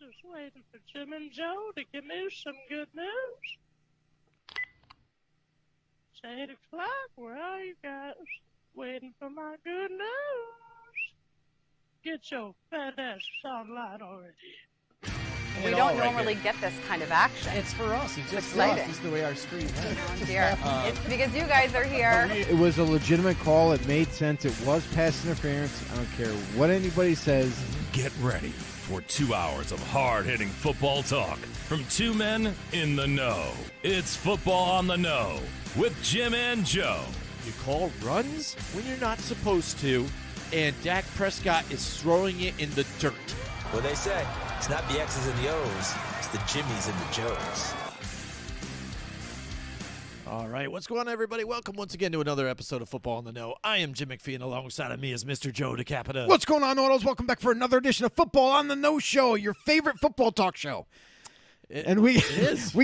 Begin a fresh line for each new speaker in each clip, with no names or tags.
just waiting for Jim and Joe to give me some good news. It's 8 o'clock. Where are you guys? Waiting for my good news. Get your fat ass online already.
We don't normally get this kind of action.
It's for us. It's just
exciting.
for us. It's the way our stream is.
Oh, dear. It's because you guys are here.
It was a legitimate call. It made sense. It was pass interference. I don't care what anybody says.
Get ready for 2 hours of hard-hitting football talk from two men in the know. It's Football on the Know with Jim and Joe.
You call runs when you're not supposed to, and Dak Prescott is throwing it in the dirt.
What they say, it's not the X's and the O's, it's the Jimmies and the Joes.
All right, what's going on, everybody? Welcome once again to another episode of Football on the Know. I am Jim McPhee, and alongside of me is Mr. Joe DeCapita.
What's going on, Autos? Welcome back for another edition of Football on the No Show, your favorite football talk show. And we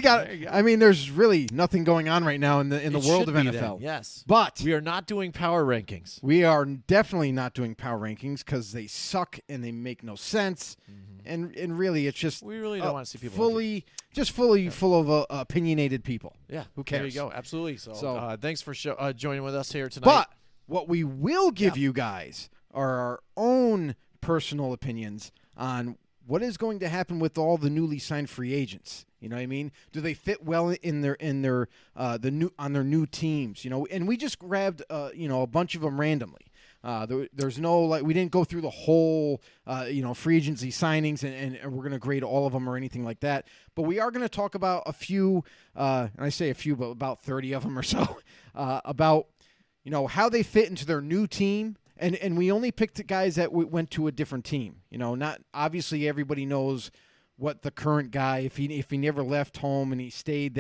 got. I mean, there's really nothing going on right now in the world of NFL.
Then, yes,
but
we are not doing power rankings.
We are definitely not doing power rankings because they suck and they make no sense. Mm-hmm. And really, it's just
we really don't want to see people
full of opinionated people.
Yeah,
who cares?
There you go. Absolutely. So thanks for joining with us here tonight.
But what we will give you guys are our own personal opinions on what is going to happen with all the newly signed free agents. You know what I mean? Do they fit well in their new teams? You know, and we just grabbed a bunch of them randomly. There's no we didn't go through the whole free agency signings and we're going to grade all of them or anything like that. But we are going to talk about a few, and I say a few, but about 30 of them or so, about how they fit into their new team. And we only picked guys that went to a different team. Not obviously everybody knows what the current guy, if he never left home and he stayed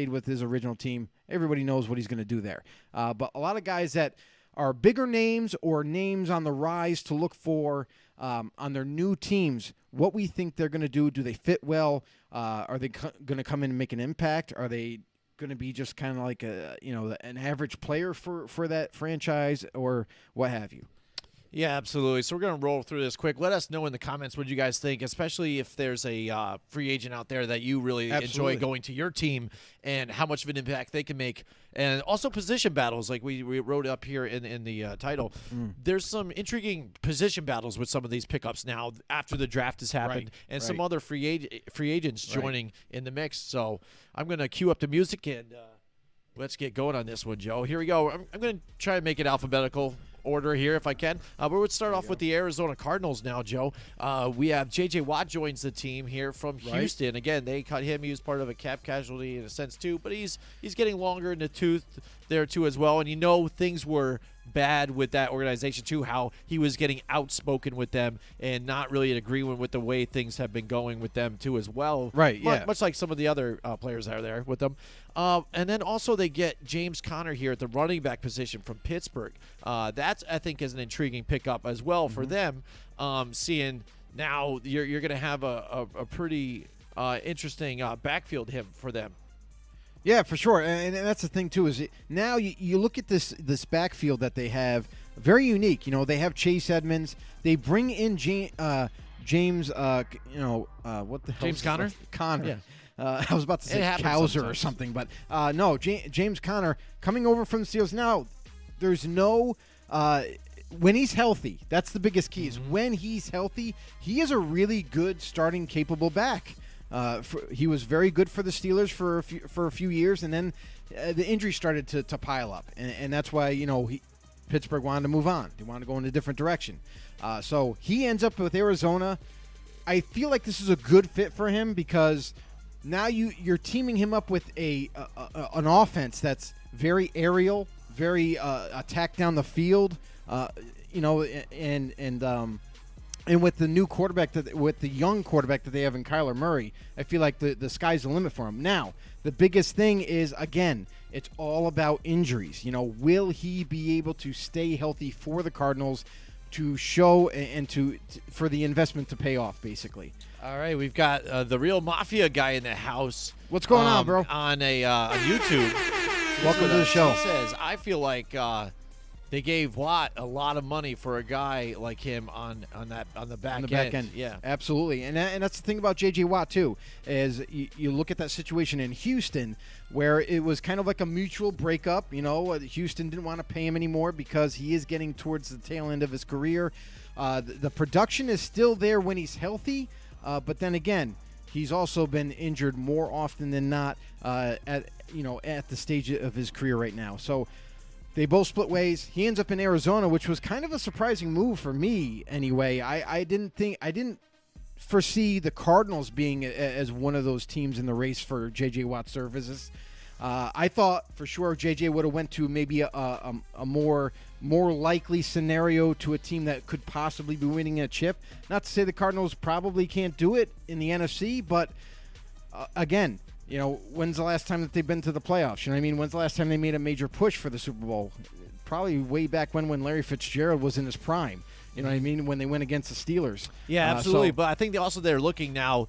with his original team, everybody knows what he's going to do there. But a lot of guys that are bigger names or names on the rise to look for on their new teams, what we think they're going to do. Do they fit well? Are they going to come in and make an impact? Are they going to be just kind of like an average player for that franchise or what have you?
Yeah, absolutely. So we're going to roll through this quick. Let us know in the comments what you guys think, especially if there's a free agent out there that you really enjoy going to your team and how much of an impact they can make. And also position battles, like we wrote up here in the title. There's some intriguing position battles with some of these pickups now after the draft has happened, and some other free agents joining in the mix. So I'm going to cue up the music and let's get going on this one, Joe. Here we go. I'm going to try and make it alphabetical order here if I can. But we'll start off with the Arizona Cardinals now, Joe. We have J.J. Watt joins the team here from Houston. Again, they cut him. He was part of a cap casualty in a sense too, but he's getting longer in the tooth there too as well. And things were bad with that organization too, how he was getting outspoken with them and not really in agreement with the way things have been going with them too as well.
Right, yeah.
Much like some of the other players that are there with them. And then also they get James Conner here at the running back position from Pittsburgh. That's, I think, is an intriguing pickup as well for them, seeing now you're going to have a pretty interesting backfield for them.
Yeah, for sure, and that's the thing too. Is now you look at this backfield that they have, very unique. They have Chase Edmonds. They bring in James. What the hell?
James Conner.
Conner.
Yeah.
I was about to say Cowser or something, but no, James Conner coming over from the Steelers. Now, there's no when he's healthy. That's the biggest key. Is when he's healthy, he is a really good starting capable back. He was very good for the Steelers for a few years, and then the injury started to pile up, and that's why Pittsburgh wanted to move on. They wanted to go in a different direction. So he ends up with Arizona. I feel like this is a good fit for him because now you're teaming him up with an offense that's very aerial, very attack down the field. And with the new quarterback, with the young quarterback that they have in Kyler Murray, I feel like the sky's the limit for him. Now, the biggest thing is, again, it's all about injuries. Will he be able to stay healthy for the Cardinals to show and for the investment to pay off, basically?
All right, we've got the real Mafia guy in the house.
What's going on, bro?
On YouTube.
Welcome to the show.
He says, I feel like they gave Watt a lot of money for a guy like him on the back end.
Yeah, absolutely. And that's the thing about J.J. Watt too, is you look at that situation in Houston where it was kind of like a mutual breakup. Houston didn't want to pay him anymore because he is getting towards the tail end of his career. The production is still there when he's healthy, but then again, he's also been injured more often than not at the stage of his career right now. So they both split ways. He ends up in Arizona, which was kind of a surprising move for me anyway. I didn't foresee the Cardinals being as one of those teams in the race for J.J. Watt's services. I thought for sure J.J. would have went to maybe a more likely scenario to a team that could possibly be winning a chip. Not to say the Cardinals probably can't do it in the NFC, but again, when's the last time that they've been to the playoffs? When's the last time they made a major push for the Super Bowl? Probably way back when Larry Fitzgerald was in his prime. When they went against the Steelers.
Yeah, absolutely. But I think they're looking now.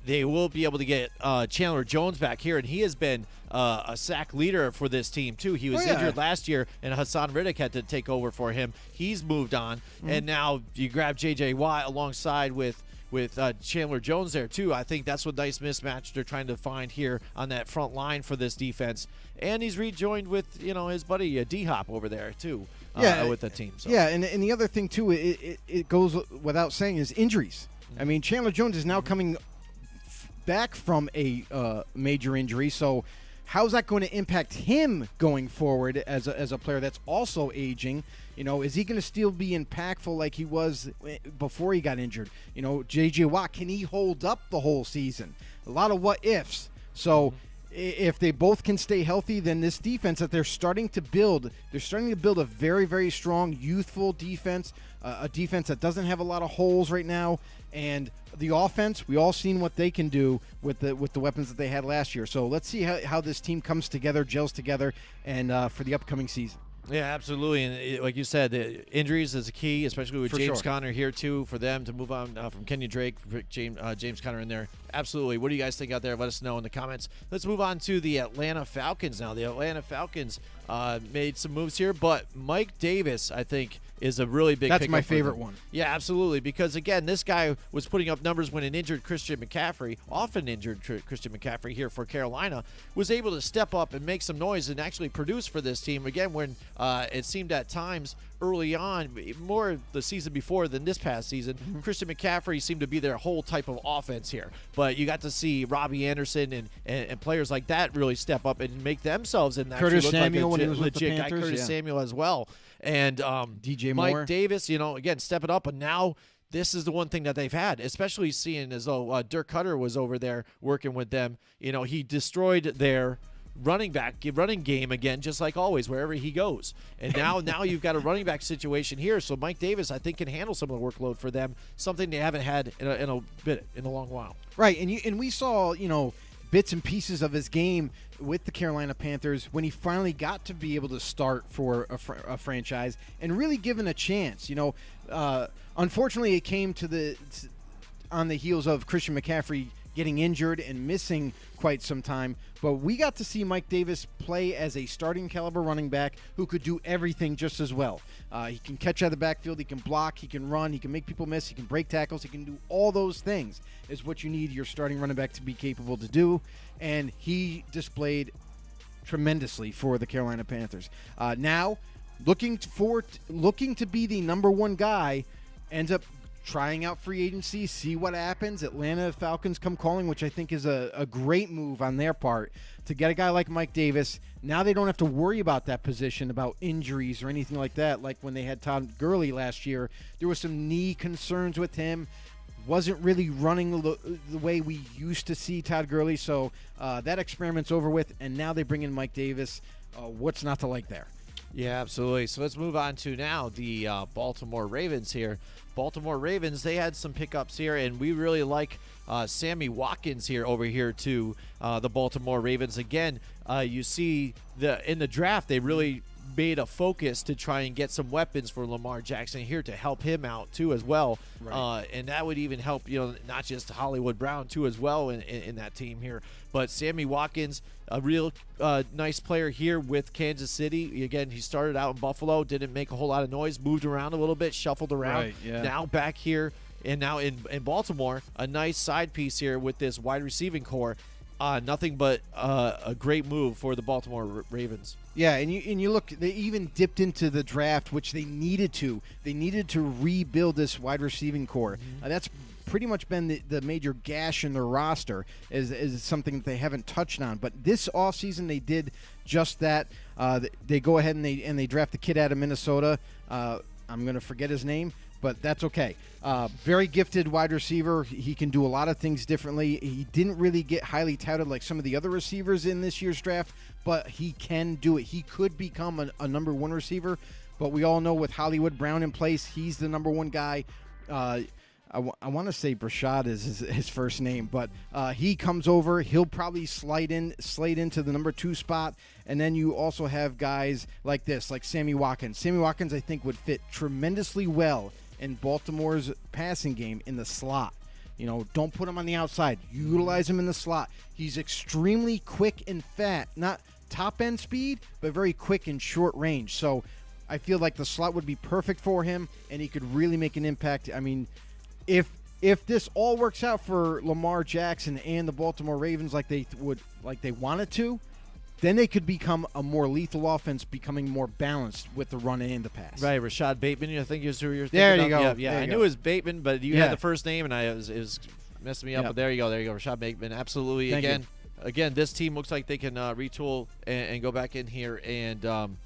They will be able to get Chandler Jones back here, and he has been a sack leader for this team too. He was injured last year, and Hassan Riddick had to take over for him. He's moved on, and now you grab J.J. Watt alongside with Chandler Jones there too. I think that's a nice mismatch they're trying to find here on that front line for this defense. And he's rejoined with his buddy D-Hop over there too. With the team. So.
Yeah, and the other thing too, it goes without saying, is injuries. Chandler Jones is now coming back from a major injury, so how's that going to impact him going forward as a player that's also aging? Is he going to still be impactful like he was before he got injured? J.J. Watt, can he hold up the whole season? A lot of what ifs. So if they both can stay healthy, then this defense that they're starting to build a very, very strong, youthful defense, a defense that doesn't have a lot of holes right now. And the offense, we all seen what they can do with the weapons that they had last year. So let's see how this team comes together, gels together, and for the upcoming season.
Yeah, absolutely. And like you said, the injuries is a key, especially with James Conner here, too, for them to move on from Kenyon Drake, James Conner in there. Absolutely. What do you guys think out there? Let us know in the comments. Let's move on to the Atlanta Falcons now. The Atlanta Falcons made some moves here, but Mike Davis, I think, is a really big
That's
pickup
my
for
favorite
them.
one.
Yeah, absolutely. Because, again, this guy was putting up numbers when an injured Christian McCaffrey, often injured Christian McCaffrey here for Carolina, was able to step up and make some noise and actually produce for this team. Again, when it seemed at times early on, more the season before than this past season, Christian McCaffrey seemed to be their whole type of offense here. But you got to see Robbie Anderson and players like that really step up and make themselves and actually
Curtis
look
Samuel
like
when
a
he was with the
legit guy.
Panthers,
Curtis Samuel as well. And
DJ
Mike
Moore.
Davis, again, stepping up. And now this is the one thing that they've had, especially seeing as though Dirk Cutter was over there working with them. He destroyed their running game again, just like always, wherever he goes. And now you've got a running back situation here. So Mike Davis, I think, can handle some of the workload for them, something they haven't had in a long while.
Right, and we saw, bits and pieces of his game with the Carolina Panthers when he finally got to be able to start for a franchise and really given a chance. Unfortunately, it came on the heels of Christian McCaffrey getting injured and missing quite some time, but we got to see Mike Davis play as a starting caliber running back who could do everything just as well. He can catch out of the backfield, he can block, he can run, he can make people miss, he can break tackles, he can do all those things is what you need your starting running back to be capable to do, and he displayed tremendously for the Carolina Panthers. Now, looking to be the number one guy, ends up trying out free agency, see what happens. Atlanta Falcons come calling, which I think is a great move on their part to get a guy like Mike Davis. Now they don't have to worry about that position, about injuries or anything like that. Like when they had Todd Gurley last year, there was some knee concerns with him. Wasn't really running the way we used to see Todd Gurley. So that experiment's over with, and now they bring in Mike Davis. What's not to like there?
Yeah, absolutely. So let's move on to now the Baltimore Ravens here. Baltimore Ravens, they had some pickups here, and we really like Sammy Watkins here over here to the Baltimore Ravens. Again, you see in the draft, they really made a focus to try and get some weapons for Lamar Jackson here to help him out too as well. Right. And that would even help, not just Hollywood Brown too as well in that team here, but Sammy Watkins, a real nice player here with Kansas City. Again, he started out in Buffalo, didn't make a whole lot of noise, moved around a little bit, shuffled around.
Right, yeah.
Now back here and now in Baltimore, a nice side piece here with this wide receiving core. Nothing but a great move for the Baltimore Ravens.
Yeah, and you look, they even dipped into the draft, which they needed to. They needed to rebuild this wide receiving core. That's pretty much been the major gash in their roster, is something that they haven't touched on. But this offseason, they did just that. They go ahead and they draft the kid out of Minnesota. I'm going to forget his name, but that's okay. Very gifted wide receiver. He can do a lot of things differently. He didn't really get highly touted like some of the other receivers in this year's draft, but he can do it. He could become a number one receiver, but we all know with Hollywood Brown in place, he's the number one guy. I want to say Brashad is his first name, but he comes over. He'll probably slide into the number 2 spot. And then you also have guys like Sammy Watkins. Sammy Watkins, I think, would fit tremendously well in Baltimore's passing game in the slot. Don't put him on the outside. Utilize him in the slot. He's extremely quick and fat. Not top-end speed, but very quick and short range. So I feel like the slot would be perfect for him, and he could really make an impact. I mean, if this all works out for Lamar Jackson and the Baltimore Ravens like they wanted to, then they could become a more lethal offense, becoming more balanced with the run and the pass.
Right, Rashad Bateman, I think is who you're thinking
there you
of.
go.
Yeah,
there
I
you
knew
go.
it was Bateman, but you had the first name, and it was messing me up.
Yep.
But there you go, Rashad Bateman. Absolutely.
Thank
Again, this team looks like they can retool and go back in here and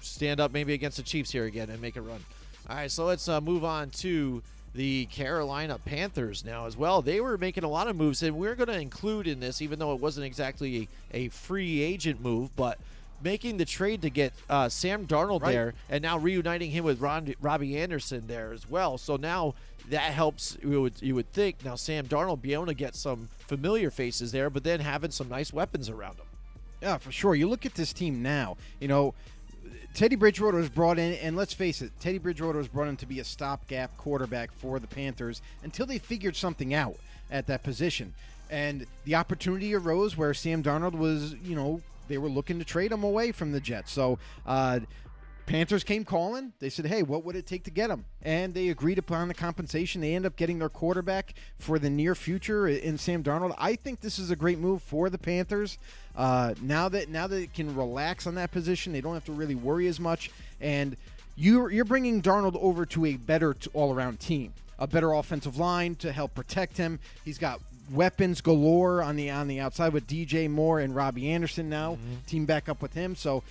stand up maybe against the Chiefs here again and make a run. All right, so let's move on to the Carolina Panthers now as well. They were making a lot of moves, and we're going to include in this, even though it wasn't exactly a free agent move, but making the trade to get Sam Darnold there and now reuniting him with Robbie Anderson there as well. So now that helps, you would think, now Sam Darnold be able to get some familiar faces there, but then having some nice weapons around him.
Yeah, for sure. You look at this team now, Teddy Bridgewater was brought in, and let's face it, Teddy Bridgewater was brought in to be a stopgap quarterback for the Panthers until they figured something out at that position. And the opportunity arose where Sam Darnold was, they were looking to trade him away from the Jets. So Panthers came calling. They said, hey, what would it take to get him? And they agreed upon the compensation. They end up getting their quarterback for the near future in Sam Darnold. I think this is a great move for the Panthers. Now that they can relax on that position, they don't have to really worry as much. And you're bringing Darnold over to a better all-around team, a better offensive line to help protect him. He's got weapons galore on the outside with DJ Moore and Robbie Anderson now. Team back up with him. So,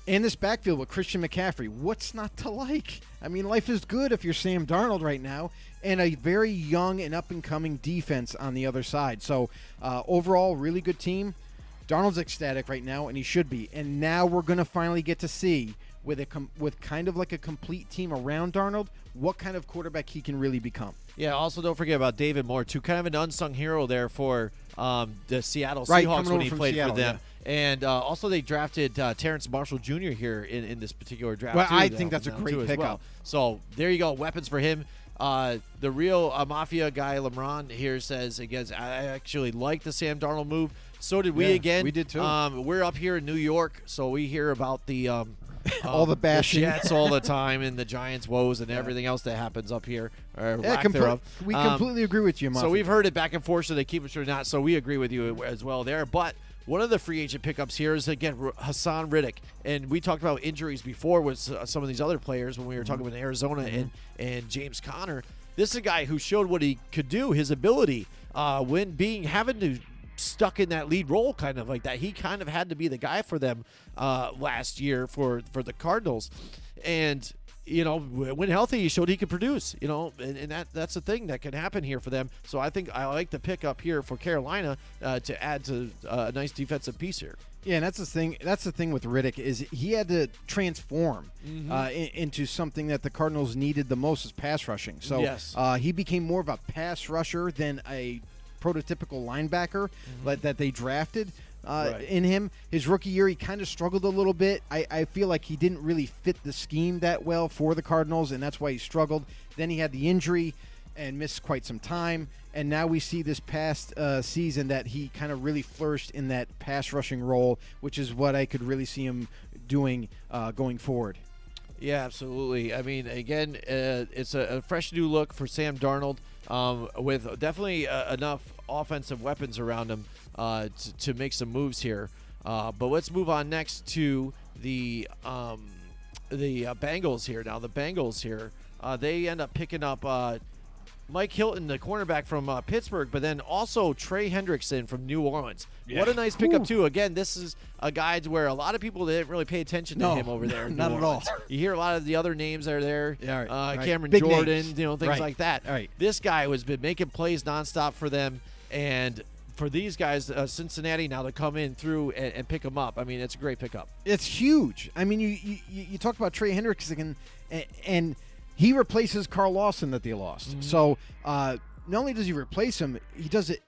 and this backfield with Christian McCaffrey, what's not to like? I mean, life is good if you're Sam Darnold right now, and a very young and up-and-coming defense on the other side. So, overall, really good team. Darnold's ecstatic right now, and he should be. And now we're going to finally get to see, with kind of like a complete team around Darnold, what kind of quarterback he can really become.
Yeah, also don't forget about David Moore, too. Kind of an unsung hero there for the Seattle
Right,
Seahawks when he played
Seattle,
for them.
yeah.
And also they drafted Terrence Marshall Jr. here in this particular draft.
Well,
too,
I think that's a great
as
pickup.
well. So there you go, weapons for him. The real Mafia guy, LeBron, here says, again, I actually like the Sam Darnold move. So did we again.
We did too.
We're up here in New York, so we hear about the
all the bashing.
The Jets all the time and the Giants' woes and everything else that happens up here. Or lack thereof.
We completely agree with you, Mafia.
So we've heard it back and forth, so they keep it or not. So we agree with you as well there. But one of the free agent pickups here is, again, Hassan Riddick. And we talked about injuries before with some of these other players when we were talking about Arizona and James Conner. This is a guy who showed what he could do, his ability, when having to stuck in that lead role kind of like that. He kind of had to be the guy for them last year for the Cardinals. And, when healthy, he showed he could produce, and that's the thing that can happen here for them. So I think I like the pickup here for Carolina to add to a nice defensive piece here.
Yeah, and that's the thing. That's the thing with Riddick is he had to transform into something that the Cardinals needed the most, is pass rushing. So
yes.
He became more of a pass rusher than a prototypical linebacker that they drafted. in him. His rookie year, he kind of struggled a little bit. I feel like he didn't really fit the scheme that well for the Cardinals, and that's why he struggled. Then he had the injury and missed quite some time. And now we see this past season that he kind of really flourished in that pass rushing role, which is what I could really see him doing going forward.
Yeah, absolutely. I mean, again, it's a fresh new look for Sam Darnold with definitely enough offensive weapons around him to make some moves here. But let's move on next to the Bengals here. Now, the Bengals here, they end up picking up Mike Hilton, the cornerback from Pittsburgh, but then also Trey Hendrickson from New Orleans. Yeah. What a nice pickup, too. Again, this is a guy where a lot of people didn't really pay attention to him over there.
Not at all.
You hear a lot of the other names that are there,
right.
Cameron
Big
Jordan,
names.
Things like that.
Right.
This guy has been making plays nonstop for them, and for these guys, Cincinnati now to come in through and pick them up. I mean, it's a great pickup.
It's huge. I mean, you talk about Trey Hendrickson, and he replaces Carl Lawson that they lost. Mm-hmm. So not only does he replace him, he does it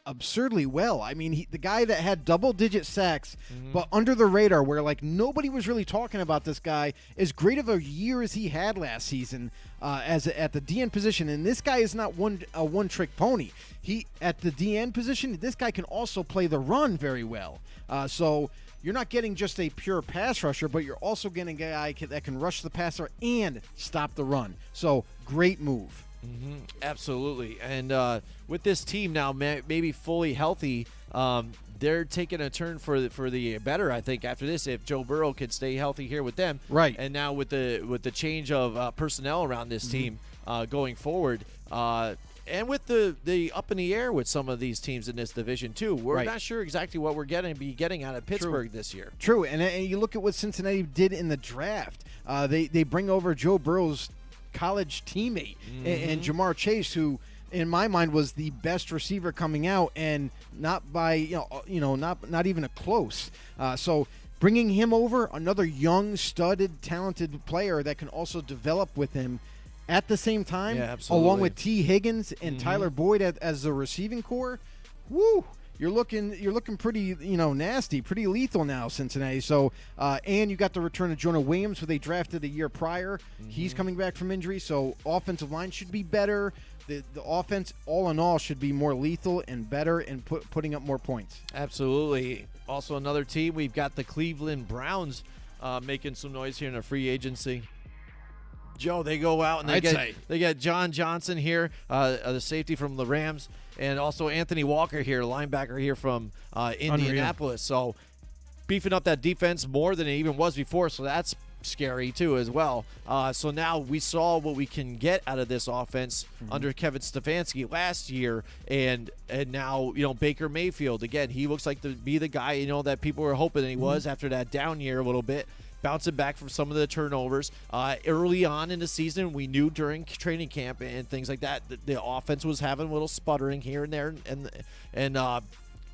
absurdly well. I mean, the guy that had double-digit sacks, but under the radar, where like nobody was really talking about this guy, as great of a year as he had last season at the DN position. And this guy is not a one-trick pony. He at the DN position, this guy can also play the run very well. So you're not getting just a pure pass rusher, but you're also getting a guy that can rush the passer and stop the run. So great move.
Mm-hmm. Absolutely. And with this team now maybe fully healthy, they're taking a turn for the better, I think, after this, if Joe Burrow can stay healthy here with them.
Right.
And now with the change of personnel around this team going forward, and with the up in the air with some of these teams in this division too, we're not sure exactly what we're getting out of Pittsburgh this year.
True, and you look at what Cincinnati did in the draft. They bring over Joe Burrow's college teammate and Jamar Chase, who in my mind was the best receiver coming out, and not by not even a close. So bringing him over, another young, studded, talented player that can also develop with him at the same time, along with T. Higgins and Tyler Boyd as the receiving core. Woo! You're looking pretty, nasty, pretty lethal now, Cincinnati. So, and you got the return of Jonah Williams, who they drafted a year prior. He's coming back from injury, so offensive line should be better. The offense, all in all, should be more lethal and better and putting up more points.
Absolutely. Also, another team, we've got the Cleveland Browns making some noise here in a free agency. Joe, they go out and they get John Johnson here, the safety from the Rams, and also Anthony Walker here, linebacker here from Indianapolis. So beefing up that defense more than it even was before, so that's scary too as well. So now we saw what we can get out of this offense under Kevin Stefanski last year, and now Baker Mayfield again. He looks like to be the guy that people were hoping he was after that down year a little bit. Bouncing back from some of the turnovers. Early on in the season, we knew during training camp and things like that the offense was having a little sputtering here and there and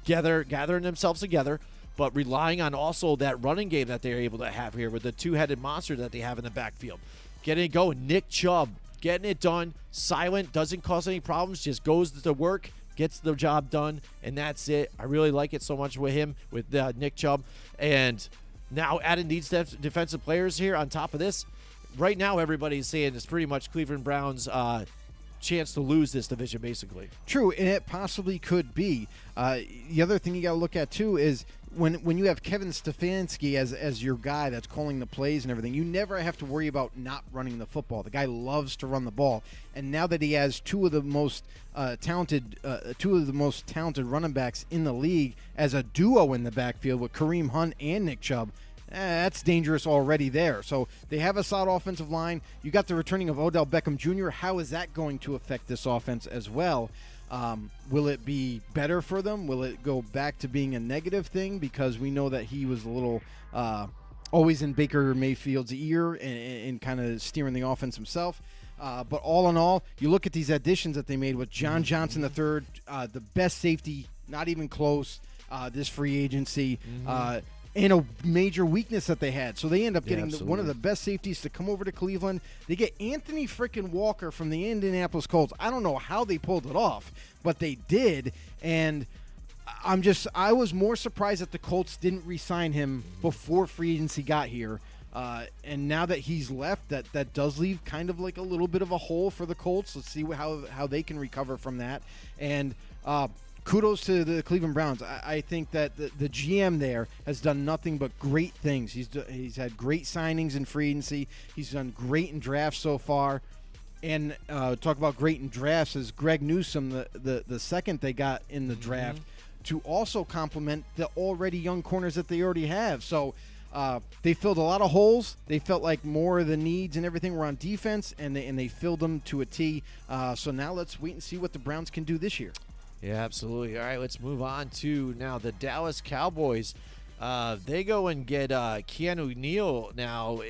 gathering themselves together, but relying on also that running game that they're able to have here with the two-headed monster that they have in the backfield. Getting it going. Nick Chubb, getting it done. Silent, doesn't cause any problems, just goes to work, gets the job done, and that's it. I really like it so much with him, with Nick Chubb. And now adding these defensive players here on top of this, right now everybody's saying it's pretty much Cleveland Browns' chance to lose this division, basically.
True, and it possibly could be. The other thing you got to look at too is when you have Kevin Stefanski as your guy that's calling the plays and everything, you never have to worry about not running the football. The guy loves to run the ball, and now that he has two of the most talented running backs in the league as a duo in the backfield with Kareem Hunt and Nick Chubb, that's dangerous already there. So they have a solid offensive line. You got the returning of Odell Beckham Jr. How is that going to affect this offense as well? Will it be better for them? Will it go back to being a negative thing? Because we know that he was a little always in Baker Mayfield's ear and kind of steering the offense himself. But all in all, you look at these additions that they made with John Johnson III, the best safety, not even close, this free agency, and a major weakness that they had. So they end up getting one of the best safeties to come over to Cleveland. They get Anthony frickin' Walker from the Indianapolis Colts. I don't know how they pulled it off, but they did. And I was more surprised that the Colts didn't re-sign him before free agency got here. And now that he's left, that does leave kind of like a little bit of a hole for the Colts. Let's see how they can recover from that. And kudos to the Cleveland Browns. I think that the GM there has done nothing but great things. He's had great signings in free agency. He's done great in drafts so far. And talk about great in drafts is Greg Newsome, the second they got in the draft, to also complement the already young corners that they already have. So they filled a lot of holes. They felt like more of the needs and everything were on defense, and they filled them to a T. So now let's wait and see what the Browns can do this year.
Yeah, absolutely. All right, let's move on to now the Dallas Cowboys. They go and get Keanu Neal now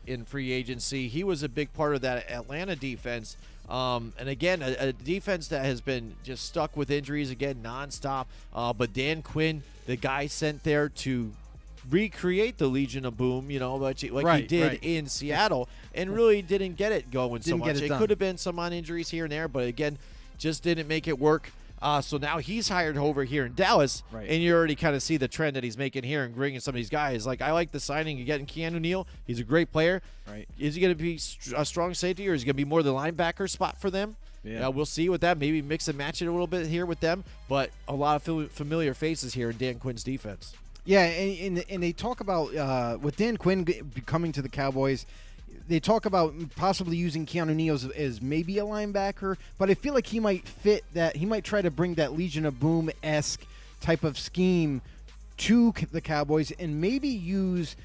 in free agency. He was a big part of that Atlanta defense. And again, a defense that has been just stuck with injuries again nonstop. But Dan Quinn, the guy sent there to recreate the Legion of Boom, he did in Seattle, and really didn't get it going so much. It could have been some on injuries here and there, but again, just didn't make it work. So now he's hired over here in Dallas, and you already kind of see the trend that he's making here and bringing some of these guys. Like, I like the signing of getting Keanu Neal. He's a great player. Right? Is he going to be a strong safety, or is he going to be more the linebacker spot for them? Yeah, we'll see with that. Maybe mix and match it a little bit here with them, but a lot of familiar faces here in Dan Quinn's defense.
Yeah, and they talk about with Dan Quinn coming to the Cowboys, they talk about possibly using Keanu Neal as maybe a linebacker, but I feel like he might fit that. He might try to bring that Legion of Boom-esque type of scheme to the Cowboys, and maybe use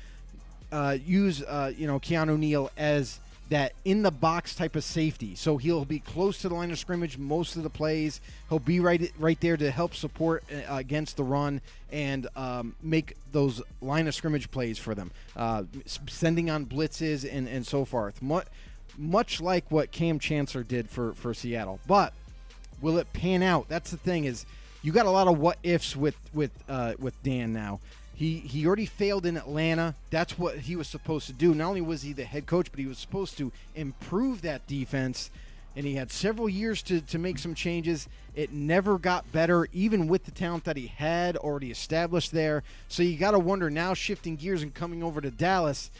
Keanu Neal as that in the box type of safety. So he'll be close to the line of scrimmage most of the plays. He'll be right there to help support against the run and make those line of scrimmage plays for them, sending on blitzes and so forth. Much like what Cam Chancellor did for Seattle. But will it pan out? That's the thing, is you got a lot of what ifs with Dan now. He already failed in Atlanta. That's what he was supposed to do. Not only was he the head coach, but he was supposed to improve that defense. And he had several years to make some changes. It never got better, even with the talent that he had already established there. So you got to wonder now, shifting gears and coming over to Dallas,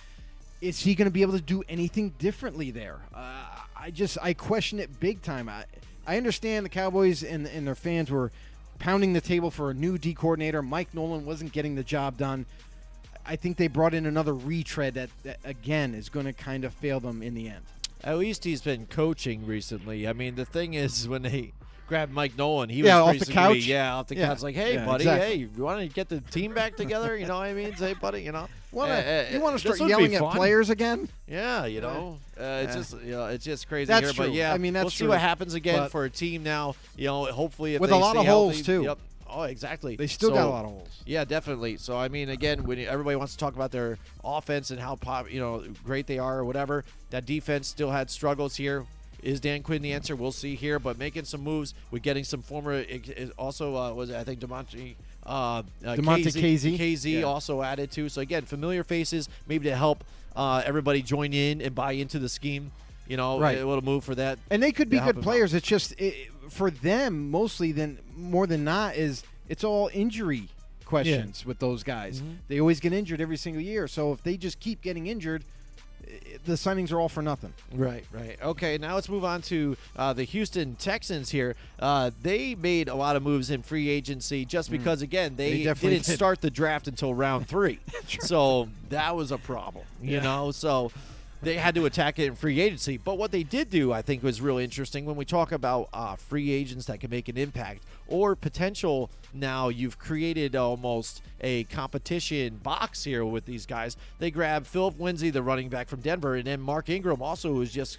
is he going to be able to do anything differently there? I question it big time. I understand the Cowboys and their fans were pounding the table for a new D coordinator. Mike Nolan wasn't getting the job done. I think they brought in another retread that again, is going to kind of fail them in the end.
At least he's been coaching recently. I mean, the thing is, when they grabbed Mike Nolan, he was off the couch. Off the couch. Like, hey, buddy, hey, you want to get the team back together? You know what I mean? Say, buddy, you want to start yelling at players again? Yeah, it's just crazy.
That's
here.
True.
But yeah,
I mean, that's
we'll see what happens again for a team now. Hopefully, if
with
they
a lot
stay
of
healthy,
holes too.
Yep. Oh, exactly.
They still got a lot of holes.
Yeah, definitely. So, I mean, again, when everybody wants to talk about their offense and how great they are or whatever, that defense still had struggles here. Is Dan Quinn the answer? We'll see here. But making some moves with getting some former, also was it, I think DeMonte KZ also added too. So again, familiar faces, maybe to help everybody join in and buy into the scheme. A little move for that.
And they could be good players. It's just for them mostly more than not is it's all injury questions with those guys. Mm-hmm. They always get injured every single year. So if they just keep getting injured, the signings are all for nothing.
Right. Okay, now let's move on to the Houston Texans here. They made a lot of moves in free agency just because, again, they didn't start the draft until round 3. So that was a problem, you know. So they had to attack it in free agency. But what they did do, I think, was really interesting when we talk about free agents that can make an impact or potential. Now you've created almost a competition box here with these guys. They grabbed Philip Lindsay, the running back from Denver, and then Mark Ingram also was just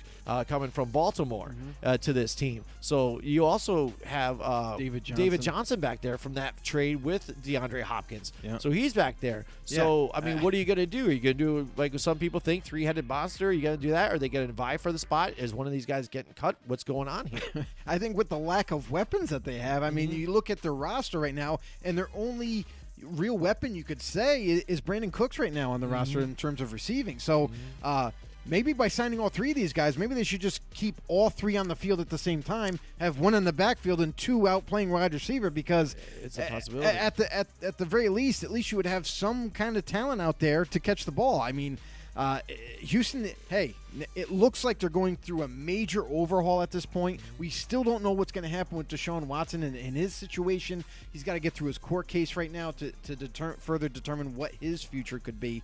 coming from Baltimore to this team. So you also have David Johnson back there from that trade with DeAndre Hopkins. Yeah. So he's back there. So, I mean, what are you going to do? Are you going to do, like some people think, three-headed monster? Are you going to do that? Are they going to vie for the spot? Is one of these guys getting cut? What's going on here?
I think with the lack of weapons that they have, I mean, you look at their roster right now, and their only real weapon, you could say, is Brandon Cooks right now on the roster in terms of receiving. So maybe by signing all three of these guys, maybe they should just keep all three on the field at the same time, have one in the backfield and two out playing wide receiver, because
it's a possibility.
At the very least, at least you would have some kind of talent out there to catch the ball. I mean, Houston, hey, it looks like they're going through a major overhaul at this point. We still don't know what's going to happen with Deshaun Watson and his situation. He's got to get through his court case right now to further determine what his future could be.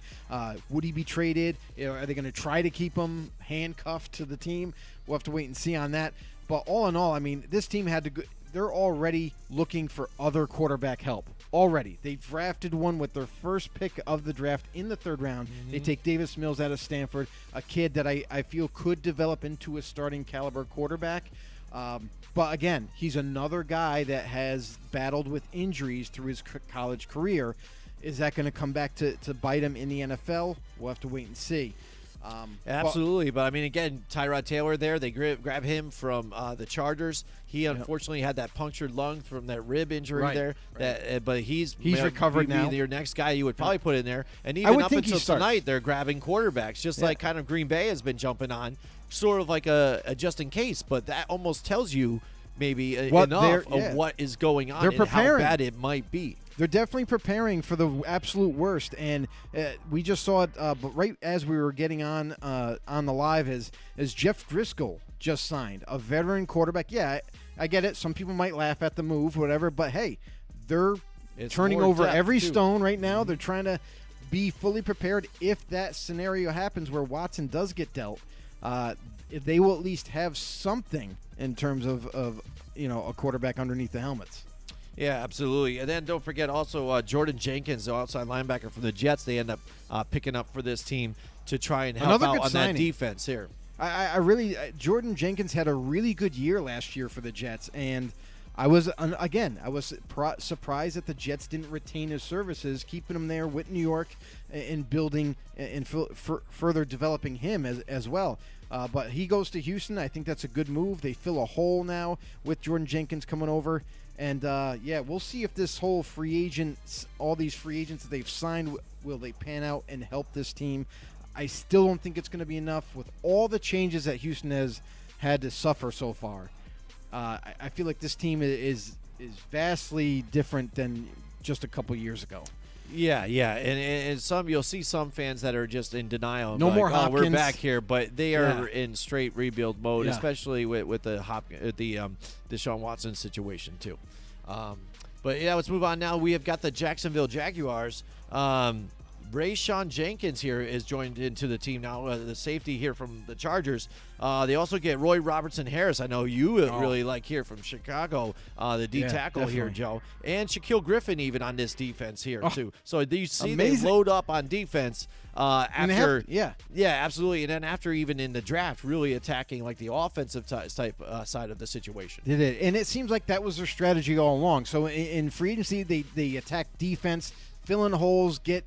Would he be traded? Are they going to try to keep him handcuffed to the team? We'll have to wait and see on that. But all in all, I mean, this team had to go. They're already looking for other quarterback help. Already. They drafted one with their first pick of the draft in the third round. They take Davis Mills out of Stanford, a kid that I feel could develop into a starting caliber quarterback. But again, he's another guy that has battled with injuries through his college career. Is that going to come back to bite him in the NFL? We'll have to wait and see.
Absolutely, but I mean, again, Tyrod Taylor there, they grab him from the Chargers. He unfortunately had that punctured lung from that rib injury there. Right. But he's
recovered now.
Your next guy you would probably put in there. And even up until tonight, they're grabbing quarterbacks, just like kind of Green Bay has been jumping on, sort of like a just in case. But that almost tells you maybe enough of what is going on and how bad it might be.
They're definitely preparing for the absolute worst, and we just saw it. But right as we were getting on the live, as Jeff Driscoll just signed, a veteran quarterback. Yeah, I get it. Some people might laugh at the move, whatever. But hey, they're turning over every stone right now. They're trying to be fully prepared if that scenario happens where Watson does get dealt. They will at least have something in terms of a quarterback underneath the helmets.
Yeah, absolutely. And then don't forget also Jordan Jenkins, the outside linebacker from the Jets, they end up picking up for this team to try and help out on that defense here.
I really Jordan Jenkins had a really good year last year for the Jets, and I was surprised that the Jets didn't retain his services, keeping him there with New York and building and further developing him as well. But he goes to Houston. I think that's a good move. They fill a hole now with Jordan Jenkins coming over. And, we'll see if this whole all these free agents that they've signed, will they pan out and help this team? I still don't think it's going to be enough with all the changes that Houston has had to suffer so far. I feel like this team is vastly different than just a couple years ago.
Yeah, and some you'll see some fans that are just in denial.
No more Hopkins.
We're back here, but they are in straight rebuild mode, especially with the Deshaun Watson situation too. But let's move on now. We have got the Jacksonville Jaguars. Rayshawn Jenkins here is joined into the team now, the safety here from the Chargers. They also get Roy Robertson-Harris. I know you really like here from Chicago, the D tackle here, Joe. And Shaquille Griffin even on this defense here, too. So you see they load up on defense after. Absolutely. And then after even in the draft, really attacking like the offensive type side of the situation.
Did it. And it seems like that was their strategy all along. So in free agency, they attack defense, fill in holes, get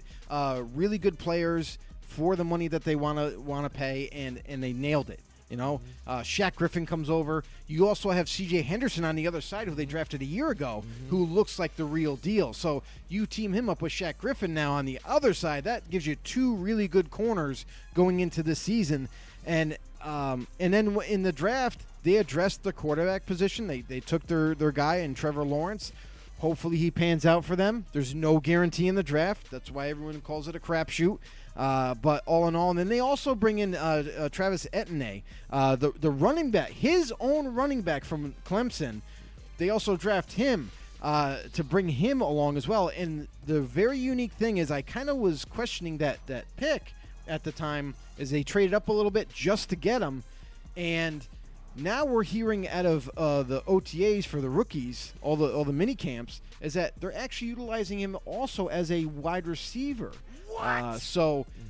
really good players for the money that they want to pay, and they nailed it. Shaq Griffin comes over. You also have C.J. Henderson on the other side, who they drafted a year ago, who looks like the real deal. So you team him up with Shaq Griffin now on the other side. That gives you two really good corners going into this season. And then in the draft, they addressed the quarterback position. They took their guy in Trevor Lawrence. Hopefully he pans out for them. There's no guarantee in the draft. That's why everyone calls it a crapshoot. But all in all, and then they also bring in Travis Etienne, the running back, his own running back from Clemson. They also draft him to bring him along as well. And the very unique thing is I kind of was questioning that pick at the time, as they traded up a little bit just to get him. And now we're hearing out of the OTAs for the rookies, all the mini camps, is that they're actually utilizing him also as a wide receiver.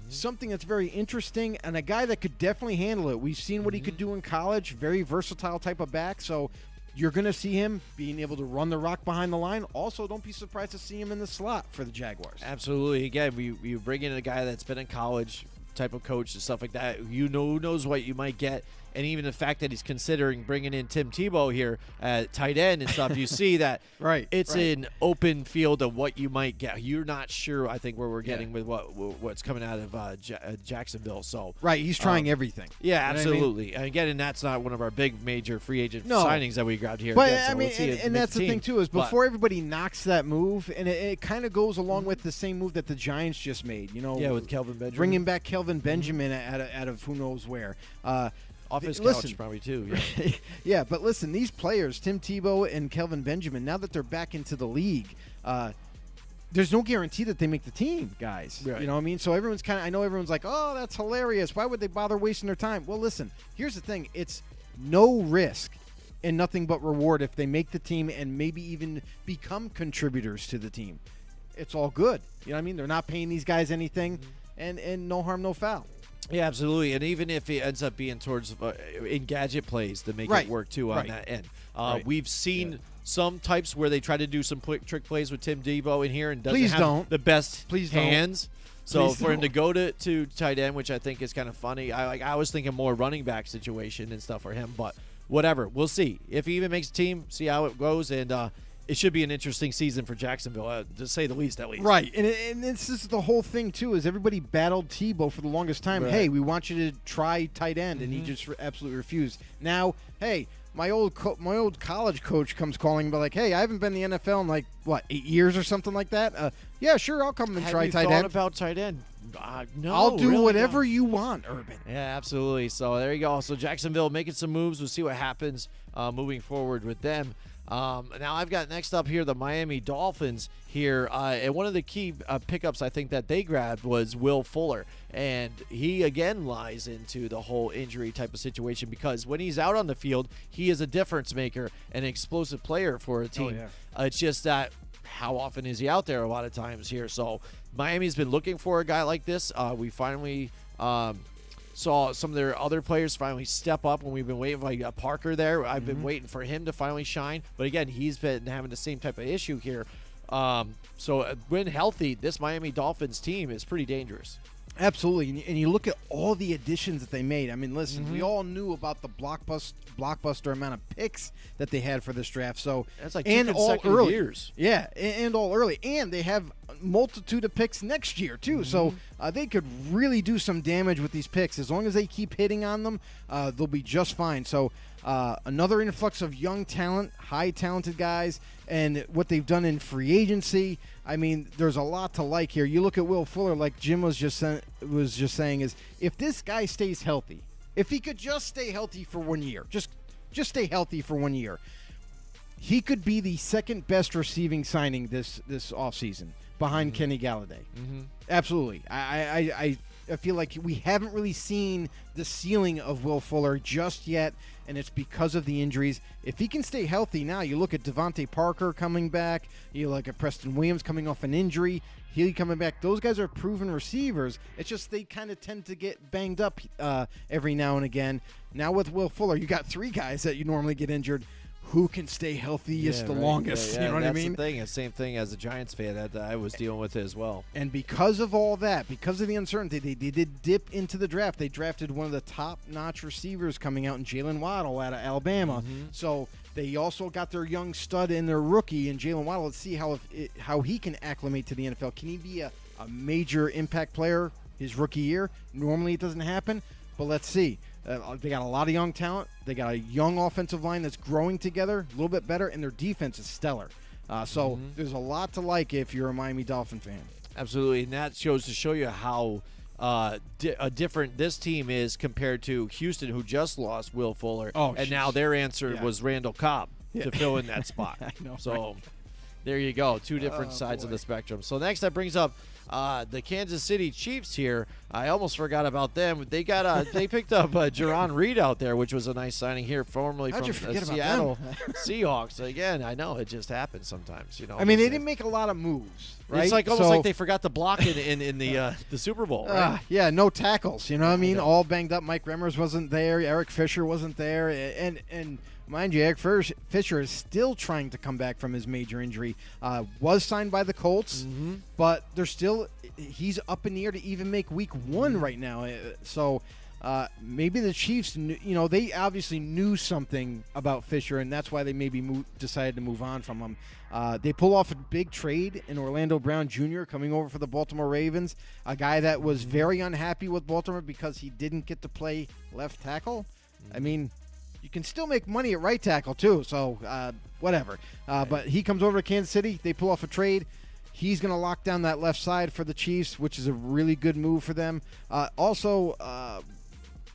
Something that's very interesting, and a guy that could definitely handle it. We've seen what he could do in college, very versatile type of back. So you're going to see him being able to run the rock behind the line. Also, don't be surprised to see him in the slot for the Jaguars.
Absolutely. Again, you bring in a guy that's been in college, type of coach and stuff like that. Who knows what you might get and even the fact that he's considering bringing in Tim Tebow here at tight end and stuff, you see that it's an open field of what you might get. You're not sure, I think, where we're getting with what's coming out of Jacksonville. So
he's trying everything.
Yeah,
You know what I
absolutely.
mean?
And again, and that's not one of our big major free agent
No.
signings that we grabbed here.
But
again, so
I mean,
we'll see
and that's the thing too, is
But-
before everybody knocks that move, and it kind of goes along with the same move that the Giants just made. You know,
with Kelvin Benjamin.
bringing back Kelvin Benjamin out of who knows where.
Off his
listen,
couch, probably, too. Yeah.
yeah, but listen, these players, Tim Tebow and Kelvin Benjamin, now that they're back into the league, there's no guarantee that they make the team, guys.
Right.
You know what I mean? So everyone's I know everyone's like, oh, that's hilarious. Why would they bother wasting their time? Well, listen, here's the thing. It's no risk and nothing but reward if they make the team and maybe even become contributors to the team. It's all good. You know what I mean? They're not paying these guys anything, and no harm, no foul.
Yeah, absolutely. And even if it ends up being towards in gadget plays to make it work too on that end. We've seen some types where they try to do some quick trick plays with Tim Tebow in here and doesn't have the best hands. So for him to go to tight end, which I think is kind of funny, I was thinking more running back situation and stuff for him. But whatever, we'll see. If he even makes a team, see how it goes. And it should be an interesting season for Jacksonville, to say the least, at least.
Right, and this is the whole thing, too, is everybody battled Tebow for the longest time.
Right.
Hey, we want you to try tight end, and he just absolutely refused. Now, hey, my old college coach comes calling, but like, hey, I haven't been in the NFL in, 8 years or something like that? Yeah, sure, I'll come and try tight end.
Have you thought about tight end? No,
I'll do
really
whatever
no.
you want, Urban.
Yeah, absolutely. So there you go. So Jacksonville making some moves. We'll see what happens moving forward with them. Now I've got next up here the Miami Dolphins here, and one of the key pickups I think that they grabbed was Will Fuller, and he again lies into the whole injury type of situation because when he's out on the field, he is a difference maker and an explosive player for a team. It's just that how often is he out there a lot of times here? So Miami's been looking for a guy like this. We finally saw some of their other players finally step up when we've been waiting for like Parker there. I've been waiting for him to finally shine. But again, he's been having the same type of issue here. So when healthy, this Miami Dolphins team is pretty dangerous.
Absolutely, and you look at all the additions that they made. I mean, listen, we all knew about the blockbuster amount of picks that they had for this draft. So
that's like
and all early
years.
Yeah, and all early, and they have a multitude of picks next year too. So they could really do some damage with these picks as long as they keep hitting on them. They'll be just fine. So another influx of young talent, high talented guys, and what they've done in free agency. I mean, there's a lot to like here. You look at Will Fuller, like Jim was just saying, is if this guy stays healthy, if he could just stay healthy for 1 year, just stay healthy for 1 year, he could be the second best receiving signing this offseason behind Kenny Galladay. Absolutely. I feel like we haven't really seen the ceiling of Will Fuller just yet, and it's because of the injuries. If he can stay healthy now, you look at Devontae Parker coming back, you look at Preston Williams coming off an injury, Healy coming back. Those guys are proven receivers. It's just they kind of tend to get banged up every now and again. Now with Will Fuller, you got three guys that you normally get injured. Who can stay healthiest the longest?
Yeah,
you know what I mean?
That's the thing. It's the same thing as a Giants fan that I was dealing with as well.
And because of all that, because of the uncertainty, they did dip into the draft. They drafted one of the top-notch receivers coming out in Jalen Waddle out of Alabama. So they also got their young stud and their rookie in Jalen Waddle. Let's see how he can acclimate to the NFL. Can he be a major impact player his rookie year? Normally it doesn't happen, but let's see. They got a lot of young talent. They got a young offensive line that's growing together, a little bit better, and their defense is stellar. So there's a lot to like if you're a Miami Dolphin fan.
Absolutely, and that shows to show you how different this team is compared to Houston, who just lost Will Fuller, now their answer was Randall Cobb to fill in that spot.
I know,
so there you go, two different sides of the spectrum. So next that brings up the Kansas City Chiefs here. I almost forgot about them. They got they picked up Jerron Reed out there, which was a nice signing here, formerly from the Seattle Seahawks. Again, I know it just happens sometimes. You know,
I mean, they didn't make a lot of moves, right?
It's like almost like they forgot to block in the Super Bowl, right?
Yeah, no tackles. You know what I mean? All banged up. Mike Remmers wasn't there. Eric Fisher wasn't there, and mind you, Eric Fisher is still trying to come back from his major injury. Was signed by the Colts, but he's up in the air to even make week one right now. So maybe the Chiefs, they obviously knew something about Fisher, and that's why they maybe decided to move on from him. They pull off a big trade in Orlando Brown Jr. coming over for the Baltimore Ravens, a guy that was very unhappy with Baltimore because he didn't get to play left tackle. I mean, you can still make money at right tackle too, so whatever. But he comes over to Kansas City. They pull off a trade. He's going to lock down that left side for the Chiefs, which is a really good move for them. Also,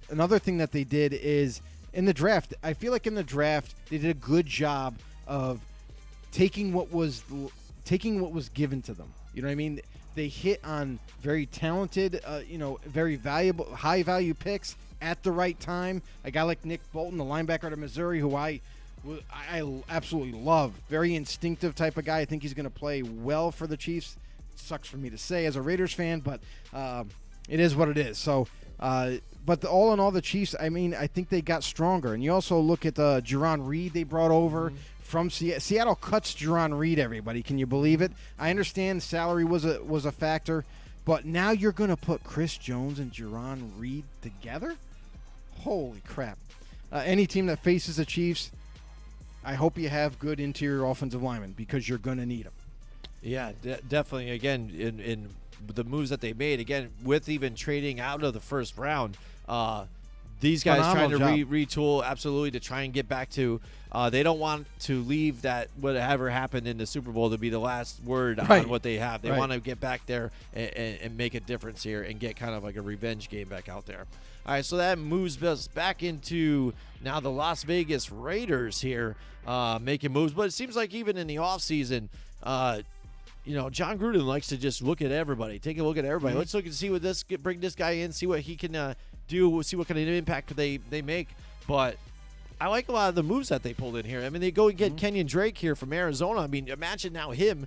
another thing that they did is in the draft, I feel like in the draft they did a good job of taking what was given to them. You know what I mean? They hit on very talented, very valuable, high-value picks at the right time. A guy like Nick Bolton, the linebacker out of Missouri, who I absolutely love. Very instinctive type of guy. I think he's going to play well for the Chiefs. It sucks for me to say as a Raiders fan, but it is what it is. So, but all in all, the Chiefs, I mean, I think they got stronger. And you also look at Jerron Reed they brought over from Seattle. Seattle cuts Jerron Reed, everybody. Can you believe it? I understand salary was a factor, but now you're going to put Chris Jones and Jerron Reed together? Holy crap. Any team that faces the Chiefs, I hope you have good interior offensive linemen because you're going to need them.
Yeah, definitely. Again, in the moves that they made, again, with even trading out of the first round, these guys
Phenomenal
trying to
job.
retool absolutely to try and get back to they don't want to leave that whatever happened in the Super Bowl to be the last word on what they have. They want to get back there and make a difference here and get kind of like a revenge game back out there. All right, so that moves us back into now the Las Vegas Raiders here making moves. But it seems like even in the offseason, John Gruden likes to just look at everybody, take a look at everybody. Let's look and see what bring this guy in, see what he can do. We'll see what kind of impact they make. But I like a lot of the moves that they pulled in here. I mean, they go and get Kenyon Drake here from Arizona. I mean, imagine now him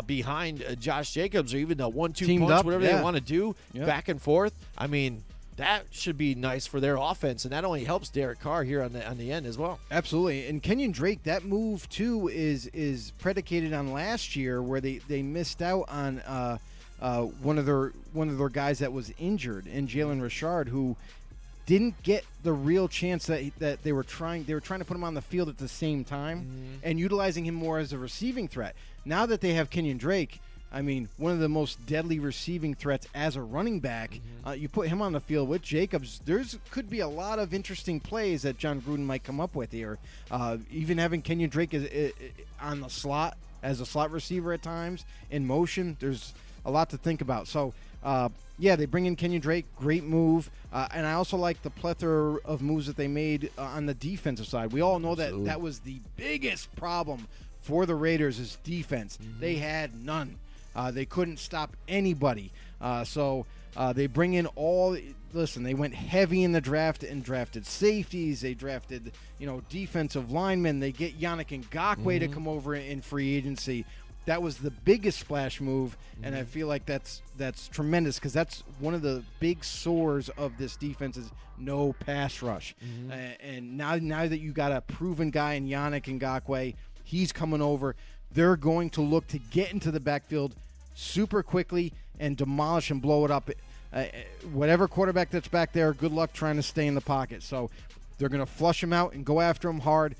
behind Josh Jacobs or even the 1-2
Teamed
punch,
up,
whatever
yeah.
they want to do, back and forth. I mean, that should be nice for their offense, and that only helps Derek Carr here on the end as well.
Absolutely. And Kenyon Drake, that move too is predicated on last year where they missed out on one of their guys that was injured, and Jalen Richard, who didn't get the real chance that they were trying to put him on the field at the same time and utilizing him more as a receiving threat. Now that they have Kenyon Drake, I mean, one of the most deadly receiving threats as a running back, you put him on the field with Jacobs, could be a lot of interesting plays that John Gruden might come up with here. Even having Kenyon Drake on the slot as a slot receiver at times in motion, there's a lot to think about. So, they bring in Kenyon Drake, great move. And I also like the plethora of moves that they made on the defensive side. We all know that was the biggest problem for the Raiders is defense. They had none. They couldn't stop anybody. So they bring in they went heavy in the draft and drafted safeties. They drafted, defensive linemen. They get Yannick Ngakoue to come over in free agency. That was the biggest splash move, and I feel like that's tremendous because that's one of the big sores of this defense is no pass rush. And now that you got a proven guy in Yannick Ngakoue, he's coming over. They're going to look to get into the backfield super quickly and demolish and blow it up. Whatever quarterback that's back there, good luck trying to stay in the pocket. So they're going to flush him out and go after him hard.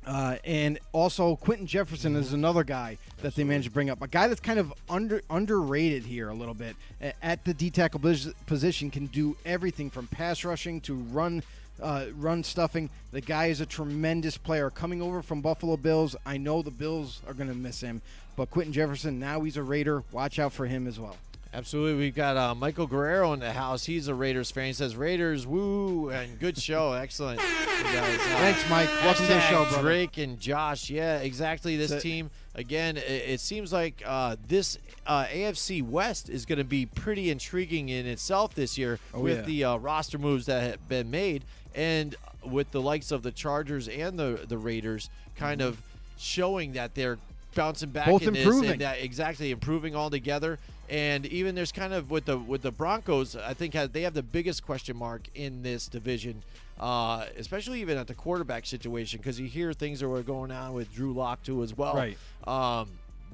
And also Quentin Jefferson is another guy that they managed to bring up. A guy that's kind of underrated here a little bit. At the D-tackle position, can do everything from pass rushing to run stuffing. The guy is a tremendous player. Coming over from Buffalo Bills, I know the Bills are going to miss him. But Quentin Jefferson, now he's a Raider. Watch out for him as well.
Absolutely. We've got Michael Guerrero in the house. He's a Raiders fan. He says, Raiders, woo, and good show. Excellent. You guys,
Thanks, Mike. Welcome to the show, brother.
Drake and Josh. Yeah, exactly. This team, again, it seems like this AFC West is going to be pretty intriguing in itself this year with the roster moves that have been made and with the likes of the Chargers and the Raiders kind of showing that they're bouncing back
both
in
improving.
This and exactly improving all together. And even there's kind of with the Broncos, I think they have the biggest question mark in this division, especially even at the quarterback situation, because you hear things that were going on with Drew Lock too as well.
Right.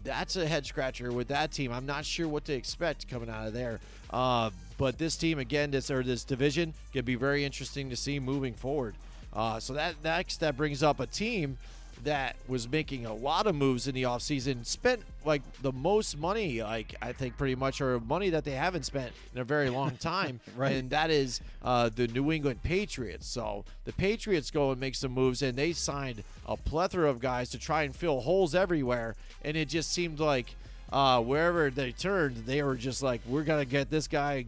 That's a head scratcher with that team. I'm not sure what to expect coming out of there. But this team, again, this division, could be very interesting to see moving forward. So that brings up a team that was making a lot of moves in the offseason, spent like the most money, like I think pretty much, or money that they haven't spent in a very long time.
Right.
And that is the New England Patriots. So the Patriots go and make some moves, and they signed a plethora of guys to try and fill holes everywhere. And it just seemed like wherever they turned, they were just like, we're gonna get this guy,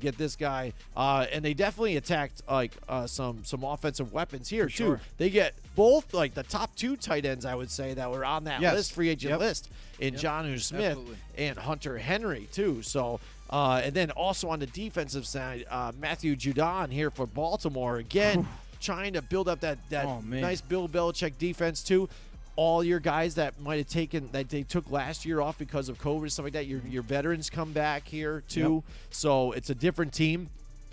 and they definitely attacked like some offensive weapons here too.
Sure.
They get both like the top 2 tight ends, I would say, that were on that list, free agent list, in Jonnu Smith
Absolutely.
and Hunter Henry too. So and then also on the defensive side, Matthew Judon here for Baltimore again, trying to build up that nice Bill Belichick defense too. All your guys that might have taken that they took last year off because of COVID and stuff like that, your veterans come back here too.
Yep.
So it's a different team.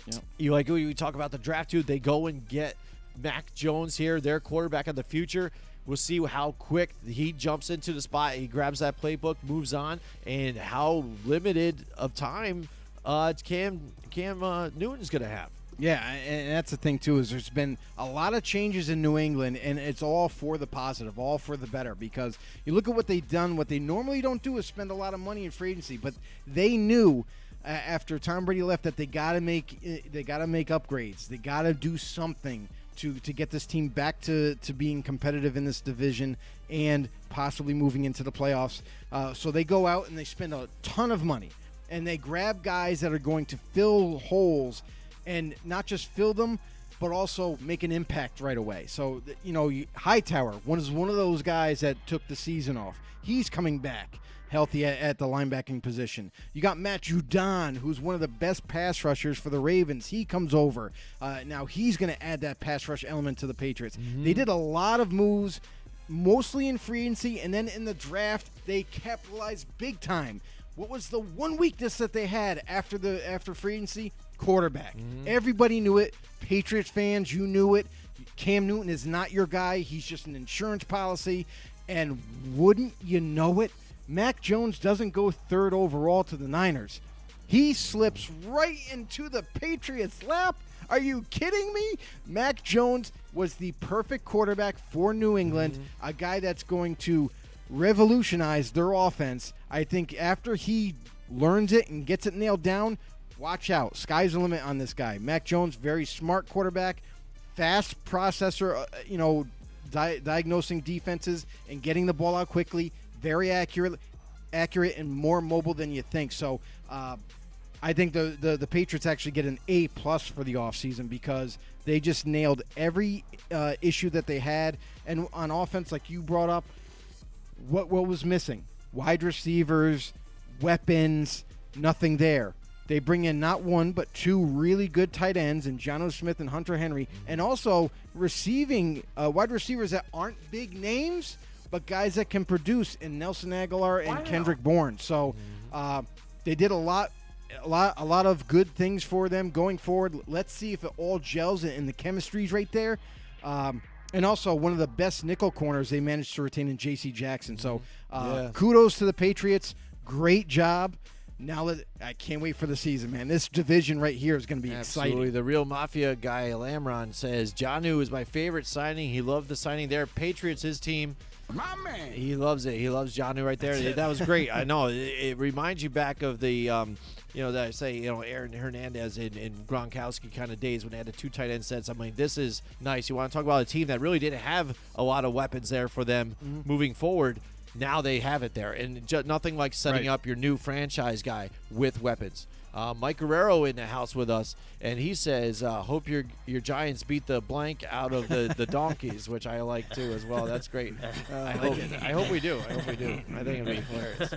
Yep.
You like we talk about the draft too. They go and get Mac Jones here, their quarterback of the future. We'll see how quick he jumps into the spot. He grabs that playbook, moves on, and how limited of time Cam Newton's going to have.
Yeah, and that's the thing, too, is there's been a lot of changes in New England, and it's all for the positive, all for the better, because you look at what they've done. What they normally don't do is spend a lot of money in free agency, but they knew after Tom Brady left that they got to make upgrades. They got to do something to get this team back to being competitive in this division and possibly moving into the playoffs. So they go out and they spend a ton of money, and they grab guys that are going to fill holes, and not just fill them, but also make an impact right away. So, Hightower, one of those guys that took the season off. He's coming back healthy at the linebacking position. You got Matt Judon, who's one of the best pass rushers for the Ravens. He comes over. Now he's going to add that pass rush element to the Patriots. Mm-hmm. They did a lot of moves, mostly in free agency, and then in the draft, they capitalized big time. What was the one weakness that they had after free agency? Quarterback. Mm-hmm. Everybody knew it. Patriots fans, you knew it. Cam Newton is not your guy. He's just an insurance policy. And wouldn't you know it, Mac Jones doesn't go 3rd overall to the Niners. He slips right into the Patriots' lap. Are you kidding me? Mac Jones was the perfect quarterback for New England, a guy that's going to revolutionize their offense. I think after he learns it and gets it nailed down, watch out. Sky's the limit on this guy. Mac Jones, very smart quarterback, fast processor, diagnosing defenses and getting the ball out quickly, very accurate and more mobile than you think. So I think the Patriots actually get an A+ for the offseason because they just nailed every issue that they had. And on offense, like you brought up, what was missing? Wide receivers, weapons, nothing there. They bring in not one, but 2 really good tight ends in Jonnu Smith and Hunter Henry, and also receiving wide receivers that aren't big names, but guys that can produce in Nelson Aguilar and Kendrick Bourne. So they did a lot of good things for them going forward. Let's see if it all gels and the chemistry's right there. And also one of the best nickel corners they managed to retain in J.C. Jackson. So kudos to the Patriots. Great job. Now I can't wait for the season, man. This division right here is going to be exciting.
The real Mafia guy, Lamron, says, Jonnu is my favorite signing. He loved the signing there. Patriots, his team.
My man.
He loves it. He loves Jonnu right there. That was great. I know. It reminds you back of the, that I say, Aaron Hernandez and Gronkowski kind of days when they had the 2 tight end sets. I mean, this is nice. You want to talk about a team that really didn't have a lot of weapons there for them moving forward. Now they have it there, and nothing like setting up your new franchise guy with weapons. Mike Guerrero in the house with us, and he says, hope your Giants beat the blank out of the Donkeys, which I like too as well. That's great. I hope we do. I think it'll be hilarious.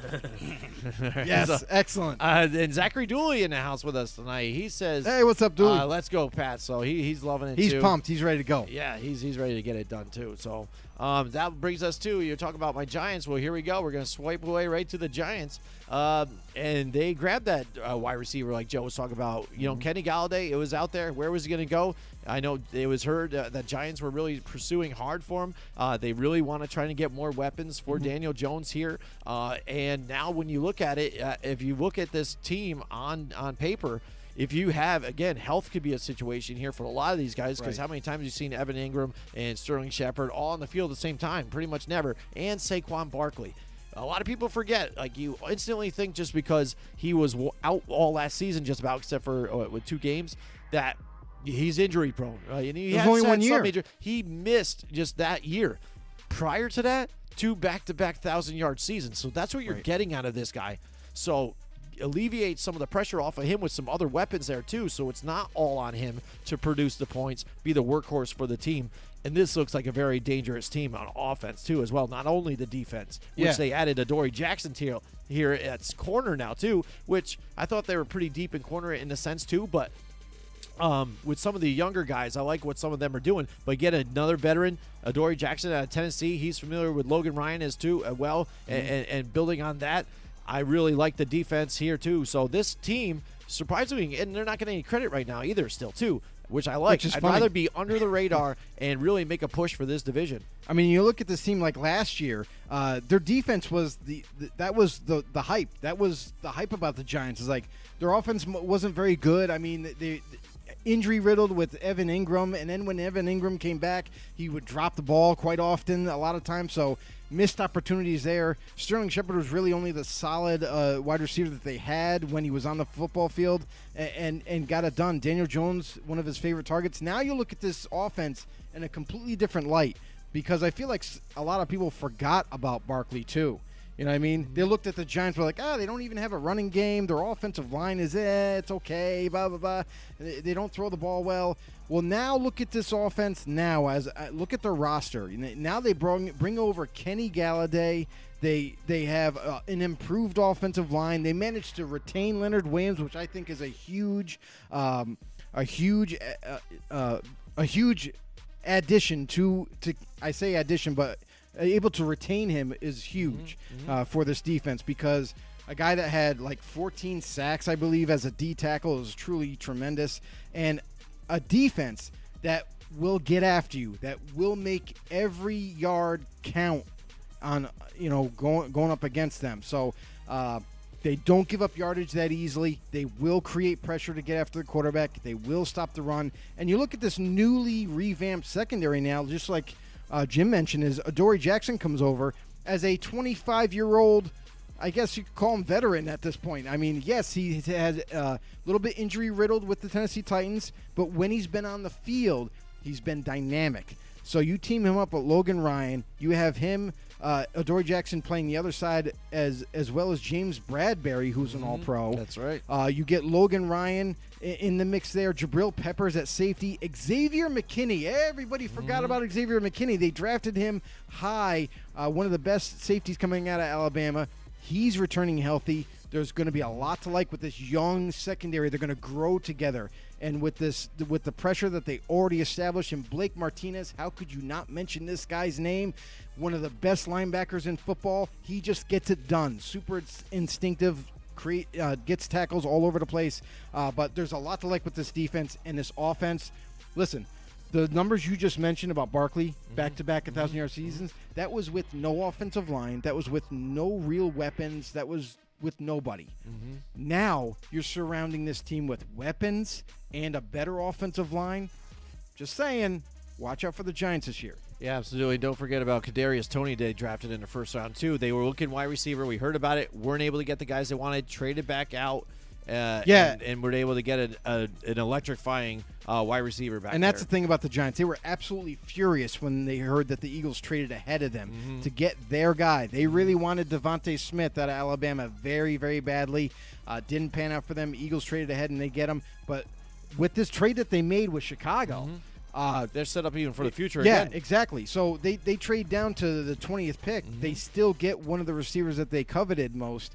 Yes,
so,
excellent.
And Zachary Dooley in the house with us tonight. He says,
hey, what's up, Dooley?
Let's go, Pat. So he's loving it
He's
too.
pumped. He's ready to go.
Yeah, he's ready to get it done too. So that brings us to, you're talking about my Giants. Well, here we go. We're going to swipe away right to the Giants. And they grabbed that wide receiver like Joe was talking about. Kenny Galladay, it was out there. Where was he going to go? I know it was heard that Giants were really pursuing hard for him. They really want to try to get more weapons for Daniel Jones here. And now when you look at it, if you look at this team on paper, if you have, again, health could be a situation here for a lot of these guys, because
Right.
how many times have you seen Evan Ingram and Sterling Shepard all on the field at the same time? Pretty much never. And Saquon Barkley. A lot of people forget. Like, you instantly think just because he was out all last season, just about, except for with 2 games, that he's injury prone. Right? And he
It was
has
only
had
1 year.
some major. He missed just that year. Prior to that, 2 back-to-back 1,000-yard seasons. So that's what you're
Right.
getting out of this guy. So alleviate some of the pressure off of him with some other weapons there too, so it's not all on him to produce the points, be the workhorse for the team. And this looks like a very dangerous team on offense too as well, not only the defense, which
Yeah.
they added Adoree Jackson here at corner now too, which I thought they were pretty deep in corner in a sense too, but with some of the younger guys, I like what some of them are doing. But get another veteran, Adoree Jackson out of Tennessee. He's familiar with Logan Ryan as well, and building on that, I really like the defense here too. So this team, surprisingly, and they're not getting any credit right now either, still too, which I like.
Which is
I'd
funny.
rather be under the radar and really make a push for this division.
I mean, you look at this team like last year. Their defense was the hype. That was the hype about the Giants. Is like their offense wasn't very good. I mean, they injury riddled with Evan Ingram, and then when Evan Ingram came back, he would drop the ball quite often, a lot of times. So missed opportunities there. Sterling Shepard was really only the solid wide receiver that they had when he was on the football field, and got it done. Daniel Jones, one of his favorite targets. Now you look at this offense in a completely different light, because I feel like a lot of people forgot about Barkley too. You know what I mean? They looked at the Giants, were like, they don't even have a running game. Their offensive line is, it's okay, blah, blah, blah. They don't throw the ball well. Well, now look at this offense now. As look at their roster. Now they bring over Kenny Galladay. They have an improved offensive line. They managed to retain Leonard Williams, which I think is a huge addition to I say addition, but able to retain him is huge for this defense, because a guy that had like 14 sacks, I believe, as a D tackle is truly tremendous, and a defense that will get after you, that will make every yard count on going up against them. So they don't give up yardage that easily. They will create pressure to get after the quarterback. They will stop the run. And you look at this newly revamped secondary now, just like Jim mentioned, is Adoree Jackson comes over as a 25-year-old, I guess you could call him veteran at this point. I mean, yes, he has a little bit injury-riddled with the Tennessee Titans, but when he's been on the field, he's been dynamic. So you team him up with Logan Ryan. You have him, Adoree Jackson, playing the other side as well as James Bradbury, who's an All-Pro.
That's right.
You get Logan Ryan in the mix there. Jabril Peppers at safety. Xavier McKinney. Everybody forgot about Xavier McKinney. They drafted him high. One of the best safeties coming out of Alabama. He's returning healthy. There's going to be a lot to like with this young secondary. They're going to grow together. And with the pressure that they already established in Blake Martinez, how could you not mention this guy's name? One of the best linebackers in football. He just gets it done. Super instinctive, gets tackles all over the place. But there's a lot to like with this defense and this offense. Listen, the numbers you just mentioned about Barkley, back-to-back 1,000-yard seasons, that was with no offensive line. That was with no real weapons. That was with nobody. Now you're surrounding this team with weapons and a better offensive line. Just saying, watch out for the Giants this year.
Yeah, absolutely. Don't forget about Kadarius Toney. They drafted in the first round too. They were looking wide receiver. We heard about it. Weren't able to get the guys they wanted. Traded back out. And were able to get an electrifying wide receiver back.
And that's
there.
the thing about the Giants. They were absolutely furious when they heard that the Eagles traded ahead of them to get their guy. They really wanted Devontae Smith out of Alabama very, very badly. Didn't pan out for them. Eagles traded ahead and they get him. But with this trade that they made with Chicago,
they're set up even for the future.
Yeah,
again.
exactly. So they trade down to the 20th pick. They still get one of the receivers that they coveted most.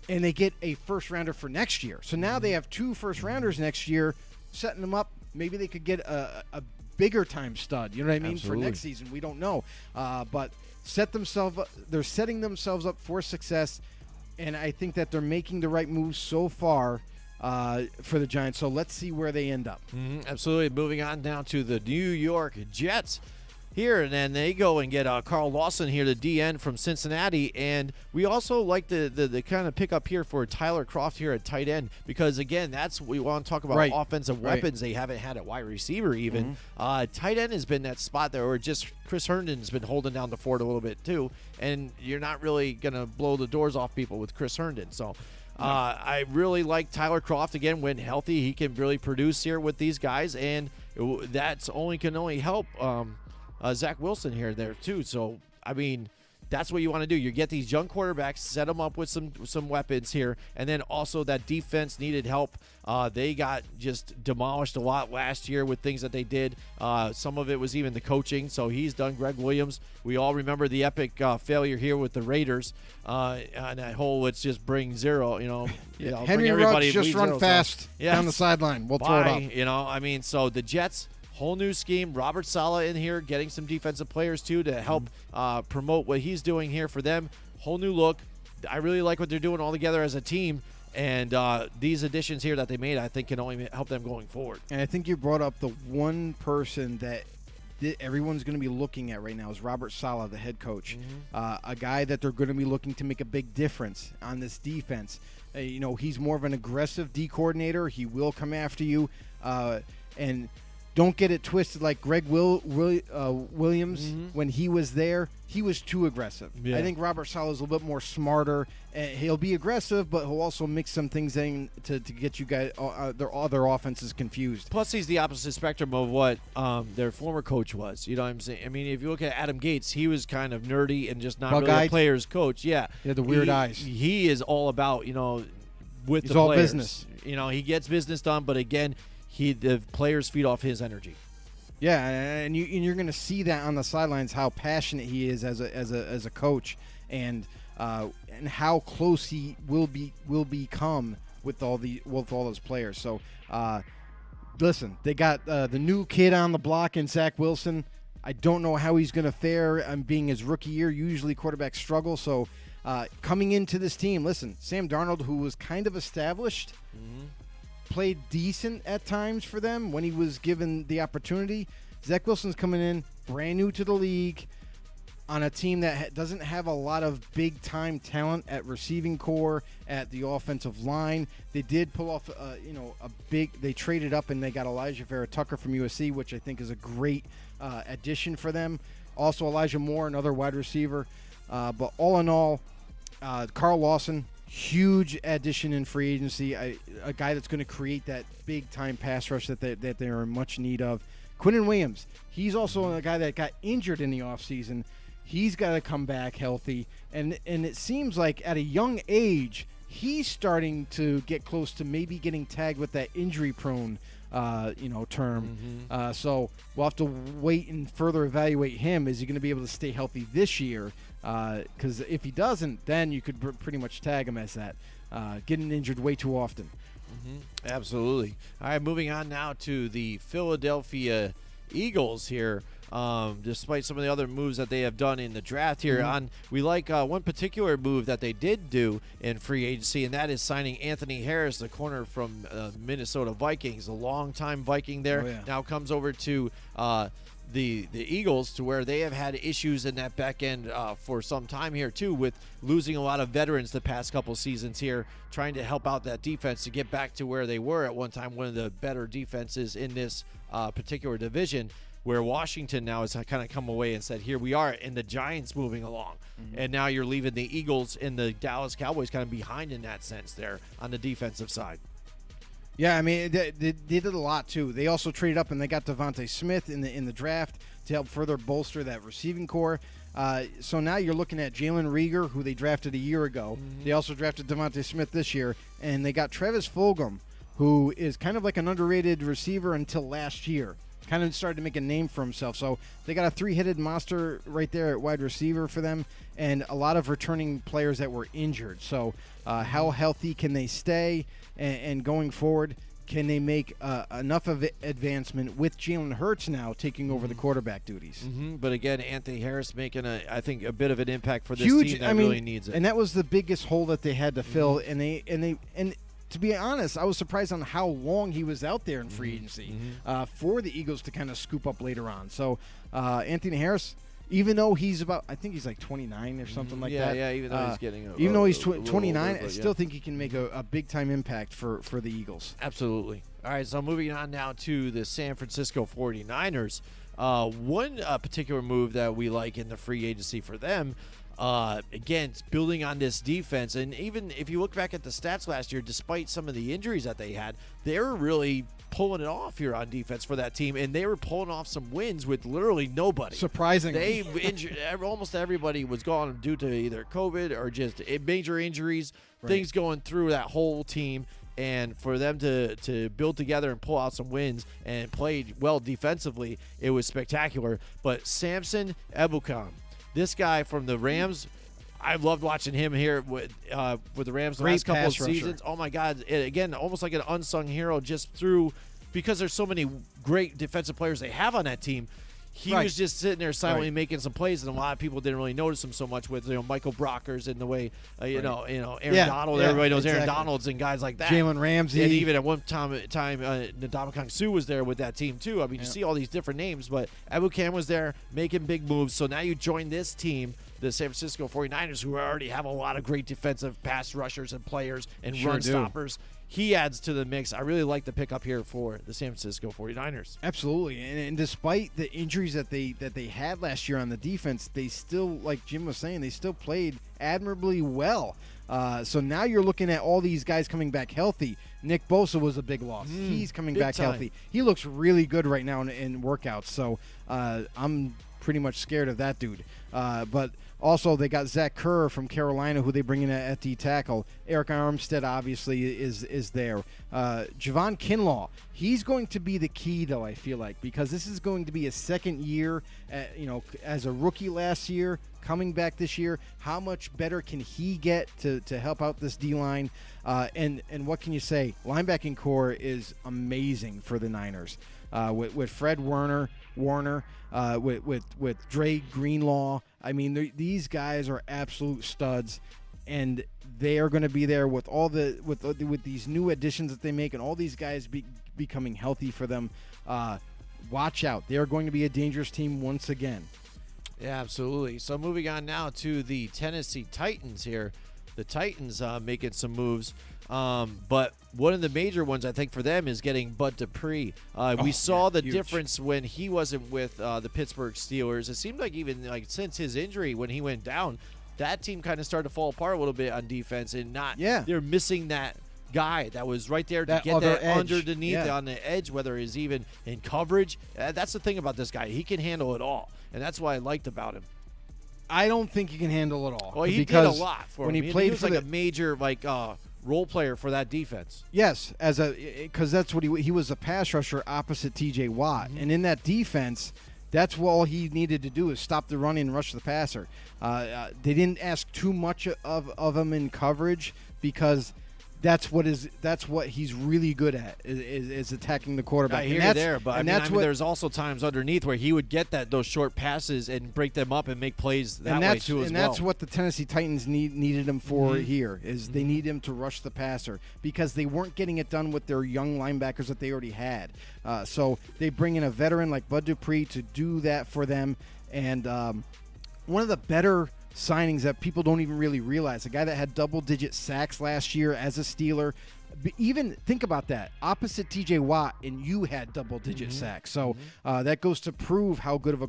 And they get a first-rounder for next year. So now they have 2 first-rounders next year, setting them up. Maybe they could get a bigger time stud. You know what I mean?
Absolutely.
For next season. We don't know. But they're setting themselves up for success. And I think that they're making the right moves so far for the Giants. So let's see where they end up.
Absolutely. Moving on down to the New York Jets. here, and then they go and get Carl Lawson here, the DN from Cincinnati, and we also like the kind of pick up here for Tyler Kroft here at tight end, because again, that's what we want to talk about, offensive weapons they haven't had at wide receiver even. Tight end has been that spot there, or just Chris Herndon's been holding down the fort a little bit too, and you're not really going to blow the doors off people with Chris Herndon, so I really like Tyler Kroft. Again, when healthy, he can really produce here with these guys, and that's can only help Zach Wilson here there too. So I mean, that's what you want to do. You get these young quarterbacks, set them up with some weapons here, and then also that defense needed help. They got just demolished a lot last year with things that they did. Some of it was even the coaching. So he's done. Greg Williams. We all remember the epic failure here with the Raiders on that whole "let's just bring zero."
Henry Ruggs just run fast down the sideline. We'll throw it up.
I mean, so the Jets. Whole new scheme. Robert Saleh in here, getting some defensive players too to help promote what he's doing here for them. Whole new look. I really like what they're doing all together as a team, and these additions here that they made, I think, can only help them going forward.
And I think you brought up the one person that everyone's going to be looking at right now is Robert Saleh, the head coach, a guy that they're going to be looking to make a big difference on this defense. He's more of an aggressive D coordinator. He will come after you, and don't get it twisted like Greg Williams when he was there. He was too aggressive. Yeah. I think Robert Saleh is a little bit more smarter. He'll be aggressive, but he'll also mix some things in to get you guys their other offenses confused.
Plus, he's the opposite spectrum of what their former coach was. You know what I'm saying? I mean, if you look at Adam Gates, he was kind of nerdy and just not really a player's coach. Yeah.
He had the weird eyes.
He is all about, with
he's
the
all
players.
Business.
He gets business done, but again, the players feed off his energy.
Yeah, and you're going to see that on the sidelines, how passionate he is as a coach, and how close he will become with all those players. So, listen, they got the new kid on the block in Zach Wilson. I don't know how he's going to fare being his rookie year. Usually quarterbacks struggle. So, coming into this team, listen, Sam Darnold, who was kind of established. Played decent at times for them when he was given the opportunity. Zach Wilson's coming in brand new to the league on a team that doesn't have a lot of big-time talent at receiving core, at the offensive line. They did pull off, they traded up and they got Elijah Vera-Tucker from USC, which I think is a great addition for them. Also Elijah Moore, another wide receiver. But all in all, Carl Lawson, huge addition in free agency, a guy that's going to create that big-time pass rush that they are in much need of. Quinnen Williams, he's also a guy that got injured in the offseason. He's got to come back healthy. And it seems like at a young age, he's starting to get close to maybe getting tagged with that injury-prone term. So we'll have to wait and further evaluate him. Is he going to be able to stay healthy this year? Because if he doesn't, then you could pretty much tag him as that, getting injured way too often.
Absolutely. All right, moving on now to the Philadelphia Eagles here. Despite some of the other moves that they have done in the draft here, we like one particular move that they did do in free agency, and that is signing Anthony Harris, the corner from Minnesota Vikings, a longtime Viking there. Now comes over to the Eagles, to where they have had issues in that back end for some time here too, with losing a lot of veterans the past couple seasons here, trying to help out that defense to get back to where they were at one time, one of the better defenses in this particular division, where Washington now has kind of come away and said, here we are, and the Giants moving along. And now you're leaving the Eagles and the Dallas Cowboys kind of behind in that sense there on the defensive side.
Yeah, I mean, they did a lot, too. They also traded up, and they got Devontae Smith in the draft to help further bolster that receiving core. So now you're looking at Jalen Reagor, who they drafted a year ago. They also drafted Devontae Smith this year, and they got Travis Fulgham, who is kind of like an underrated receiver until last year. Kind of started to make a name for himself. So they got a three-headed monster right there at wide receiver for them, and a lot of returning players that were injured. So how healthy can they stay, and going forward, can they make enough of advancement with Jalen Hurts now taking over the quarterback duties?
But again, Anthony Harris making I think a bit of an impact for this
Huge,
team that really needs it.
And that was the biggest hole that they had to fill, and to be honest, I was surprised on how long he was out there in free agency for the Eagles to kind of scoop up later on. So Anthony Harris, even though he's I think he's like 29 or something like that.
Yeah, even though he's getting
even though he's 29,
older,
I still think he can make a big-time impact for the Eagles.
Absolutely. All right, so moving on now to the San Francisco 49ers. One particular move that we like in the free agency for them, again, it's building on this defense. And even if you look back at the stats last year, despite some of the injuries that they had, they were really pulling it off here on defense for that team, and they were pulling off some wins with literally nobody.
Surprisingly.
They injured almost everybody was gone due to either COVID or just major injuries, things going through that whole team. And for them to build together and pull out some wins and play well defensively, it was spectacular. But Samson Ebukam, this guy from the Rams, I loved watching him here with the Rams the last couple of seasons. Oh, my God. Again, almost like an unsung hero just because there's so many great defensive players they have on that team. He was just sitting there silently making some plays, and a lot of people didn't really notice him so much with Michael Brockers and the way Aaron Donald. Everybody knows Aaron Donalds and guys like that.
Jalen Ramsey,
and even at one time Ndamukong Suh was there with that team too. I mean, you see all these different names, but Ebukam was there making big moves. So now you join this team, the San Francisco 49ers, who already have a lot of great defensive pass rushers and players and run stoppers. He adds to the mix. I really like the pickup here for the San Francisco 49ers.
Absolutely. And despite the injuries that they had last year on the defense, they still, like Jim was saying, they still played admirably well. So now you're looking at all these guys coming back healthy. Nick Bosa was a big loss. He's coming back healthy. He looks really good right now in workouts. So I'm pretty much scared of that dude. But also, they got Zach Kerr from Carolina, who they bring in at D tackle. Eric Armstead obviously is there. Javon Kinlaw, he's going to be the key, though, I feel like, because this is going to be his second year, as a rookie last year, coming back this year. How much better can he get to help out this D-line? And what can you say? Linebacking core is amazing for the Niners. With Fred Warner, with Dre Greenlaw. I mean, these guys are absolute studs, and they are going to be there with all with these new additions that they make, and all these guys becoming healthy for them. Watch out! They are going to be a dangerous team once again.
Yeah, absolutely. So moving on now to the Tennessee Titans here. The Titans making some moves. But one of the major ones, I think, for them is getting Bud Dupree. We saw the difference when he wasn't with the Pittsburgh Steelers. It seemed like even since his injury, when he went down, that team kind of started to fall apart a little bit on defense, and they're missing that guy that was right there to get that underneath on the edge, whether he's even in coverage. That's the thing about this guy. He can handle it all, and that's what I liked about him.
I don't think he can handle it all.
Well, he did a lot for him. He played for a major role player for that defense.
Yes, because that's what he was, a pass rusher opposite T.J. Watt, and in that defense, that's all he needed to do is stop the run and rush the passer. They didn't ask too much of him in coverage because that's what he's really good at is attacking the quarterback.
I hear you there, but there's also times underneath where he would get those short passes and break them up and make plays that way too.
And that's what the Tennessee Titans needed him for here is they need him to rush the passer because they weren't getting it done with their young linebackers that they already had. So they bring in a veteran like Bud Dupree to do that for them, and one of the better signings that people don't even really realize. A guy that had double-digit sacks last year as a Steeler. Even think about that. Opposite T.J. Watt, and you had double-digit sacks. So that goes to prove how good of a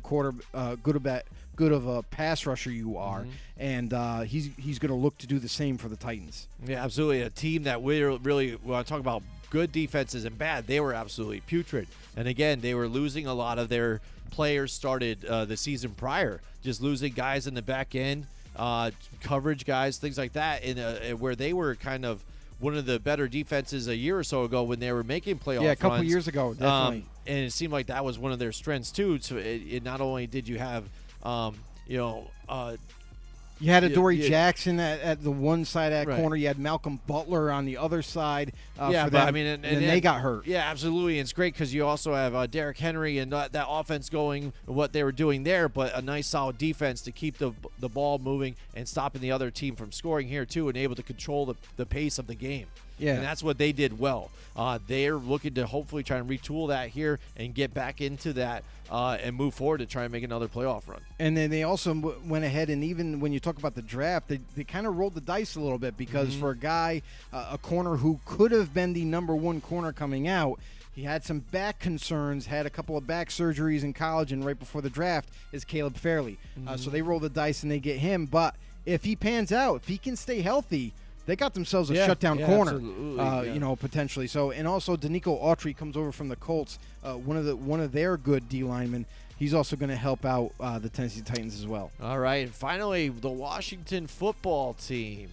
good of a pass rusher you are. And he's going to look to do the same for the Titans.
Yeah, absolutely. A team that we really want to talk about good defenses and bad. They were absolutely putrid. And again, they were losing a lot of their players started the season prior, just losing guys in the back end, coverage guys, things like that, where they were kind of one of the better defenses a year or so ago when they were making playoff runs.
Yeah, a couple years ago, definitely.
And it seemed like that was one of their strengths too. So it not only did you have,
you had Adoree Jackson at the one side of that corner. You had Malcolm Butler on the other side.
And
they got hurt.
Yeah, absolutely. It's great because you also have Derrick Henry and that offense going, what they were doing there, but a nice solid defense to keep the ball moving and stopping the other team from scoring here too, and able to control the pace of the game.
Yeah.
And that's what they did well. They're looking to hopefully try and retool that here and get back into that and move forward to try and make another playoff run.
And then they also went ahead, and even when you talk about the draft, they kind of rolled the dice a little bit because for a guy, a corner who could have been the number one corner coming out, he had some back concerns, had a couple of back surgeries in college and right before the draft, is Caleb Fairley. So they roll the dice and they get him. But if he pans out, if he can stay healthy, they got themselves a shutdown corner, potentially. So, and also Danico Autry comes over from the Colts, one of their good D linemen. He's also going to help out the Tennessee Titans as well.
All right, and finally, the Washington football team.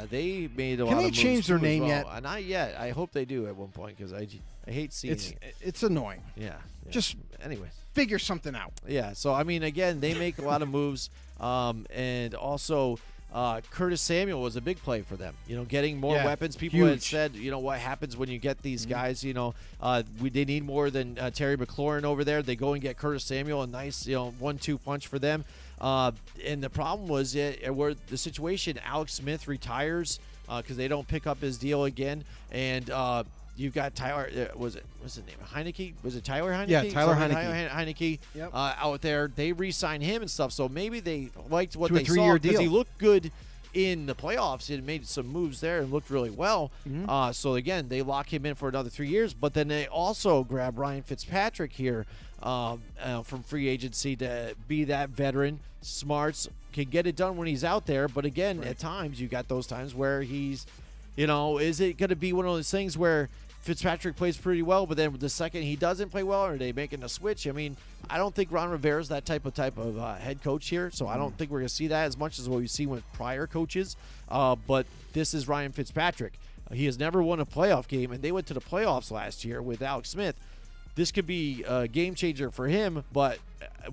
They made a lot of moves.
Can they change their
too as
name
well.
yet?
Not yet. I hope they do at one point because I hate seeing it.
It's annoying.
Yeah.
Just
anyways,
figure something out.
Yeah. So I mean, again, they make a lot of moves, and also. Curtis Samuel was a big play for them. Getting more weapons. People had said, what happens when you get these guys? They need more than Terry McLaurin over there. They go and get Curtis Samuel, a nice 1-2 punch for them. And the problem was where the situation. Alex Smith retires because they don't pick up his deal again, and you've got Tyler. What's his name? Heineke? Was it Tyler Heineke?
Yeah, Tyler Heineke.
Heineke out there. They re-signed him and stuff. So maybe they liked what
To a
they saw
3-year
because
deal.
he looked good in the playoffs. He made some moves there and looked really well. So again, they lock him in for another 3 years. But then they also grab Ryan Fitzpatrick here from free agency to be that veteran. Smarts can get it done when he's out there. But again, at times you got those times where he's. Is it going to be one of those things where Fitzpatrick plays pretty well, but then the second he doesn't play well, are they making a switch? I mean, I don't think Ron Rivera's that type of head coach here, so I don't think we're going to see that as much as what we've seen with prior coaches. But this is Ryan Fitzpatrick. He has never won a playoff game, and they went to the playoffs last year with Alex Smith. This could be a game changer for him, but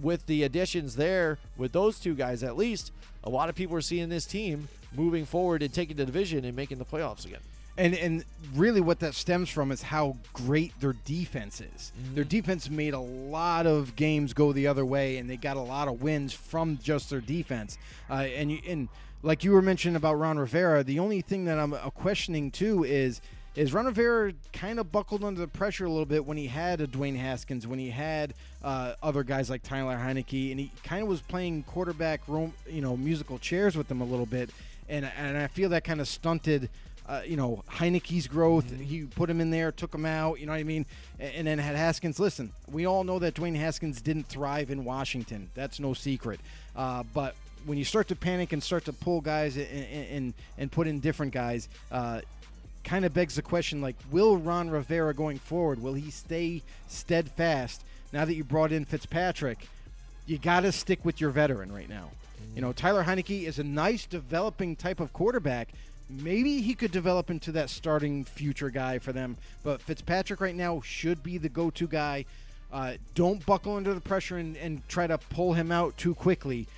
with the additions there, with those two guys at least, a lot of people are seeing this team moving forward and taking the division and making the playoffs again.
And really what that stems from is how great their defense is. Their defense made a lot of games go the other way, and they got a lot of wins from just their defense. And like you were mentioning about Ron Rivera, the only thing that I'm questioning too is Ron Rivera kind of buckled under the pressure a little bit when he had a Dwayne Haskins, when he had other guys like Tyler Heineke, and he kind of was playing quarterback, musical chairs with them a little bit, and I feel that kind of stunted Heineke's growth. He put him in there, took him out, you know what I mean? And then had Haskins. Listen, we all know that Dwayne Haskins didn't thrive in Washington. That's no secret. But when you start to panic and start to pull guys and put in different guys, kind of begs the question, like, will Ron Rivera going forward, will he stay steadfast now that you brought in Fitzpatrick? You got to stick with your veteran right now. Tyler Heineke is a nice developing type of quarterback. Maybe he could develop into that starting future guy for them. But Fitzpatrick right now should be the go-to guy. Don't buckle under the pressure and try to pull him out too quickly.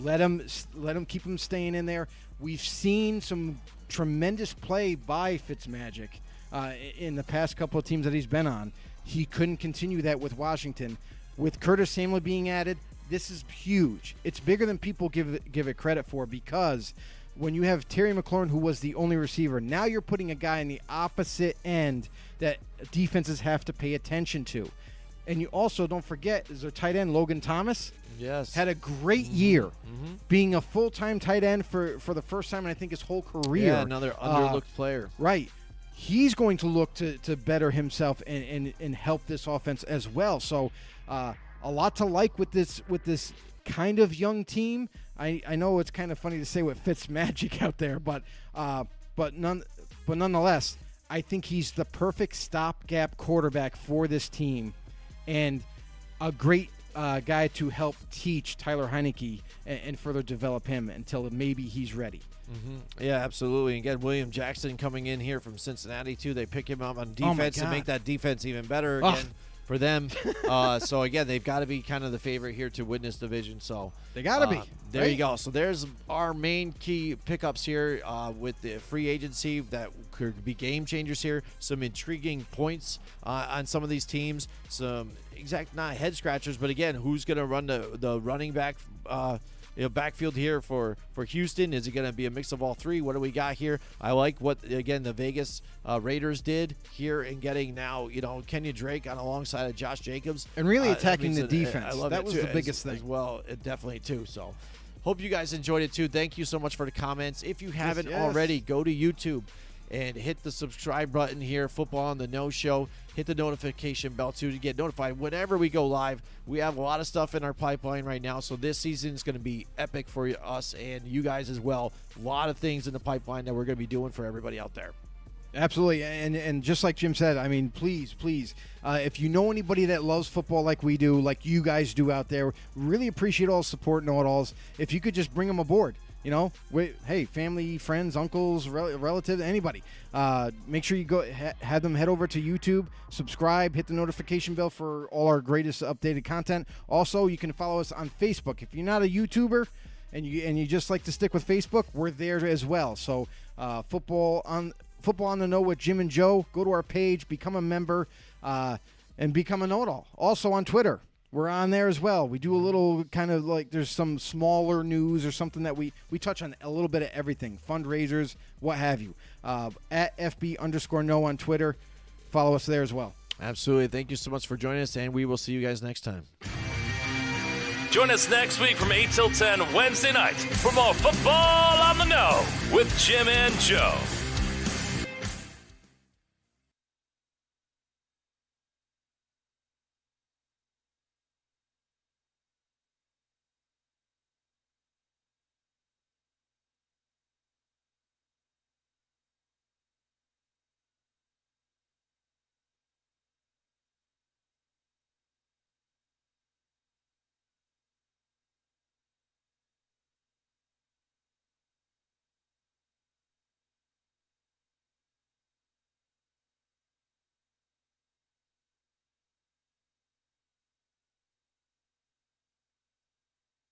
Let him keep him staying in there. We've seen some tremendous play by Fitzmagic in the past couple of teams that he's been on. He couldn't continue that with Washington. With Curtis Samuel being added, this is huge. It's bigger than people give it credit for, because when you have Terry McLaurin, who was the only receiver, now you're putting a guy in the opposite end that defenses have to pay attention to. And you also, don't forget, is their tight end, Logan Thomas.
Yes.
Had a great year being a full-time tight end for the first time in, I think, his whole career.
Yeah, another underlooked player.
Right. He's going to look to better himself and help this offense as well. So a lot to like with this kind of young team. I know it's kind of funny to say with Fitzmagic out there, but nonetheless, I think he's the perfect stopgap quarterback for this team, and a great guy to help teach Tyler Heineke and further develop him until maybe he's ready.
Yeah, absolutely. Again, William Jackson coming in here from Cincinnati too. They pick him up on defense and make that defense even better again for them. So again, they've got to be kind of the favorite here to win this division. So
they got to be.
There you go. So there's our main key pickups here with the free agency that could be game changers here. Some intriguing points on some of these teams. Some not head scratchers, but again, who's going to run the running back backfield here for Houston? Is it going to be a mix of all three? What do we got here? I like what, again, the Vegas Raiders did here in getting now, Kenyon Drake on alongside of Josh Jacobs.
And really attacking the defense.
I love
that
it
was
too,
the biggest thing.
as well, definitely, too. So hope you guys enjoyed it, too. Thank you so much for the comments. If you haven't already, go to YouTube and hit the subscribe button here, Football on the No Show. Hit the notification bell, too, to get notified whenever we go live. We have a lot of stuff in our pipeline right now, so this season is going to be epic for us and you guys as well. A lot of things in the pipeline that we're going to be doing for everybody out there.
Absolutely, and just like Jim said, I mean, please, if you know anybody that loves football like we do, like you guys do out there, really appreciate all the support, know-it-alls. If you could just bring them aboard. Hey, family, friends, uncles, relatives, anybody. Make sure you go have them head over to YouTube, subscribe, hit the notification bell for all our greatest updated content. Also, you can follow us on Facebook. If you're not a YouTuber and you just like to stick with Facebook, we're there as well. So, Football on the Know with Jim and Joe. Go to our page, become a member, and become a know-it-all. Also on Twitter. We're on there as well. We do a little kind of like there's some smaller news or something that we touch on a little bit of everything, fundraisers, what have you. At FB_know on Twitter. Follow us there as well.
Absolutely. Thank you so much for joining us, and we will see you guys next time.
Join us next week from 8 till 10 Wednesday night for more Football on the Know with Jim and Joe.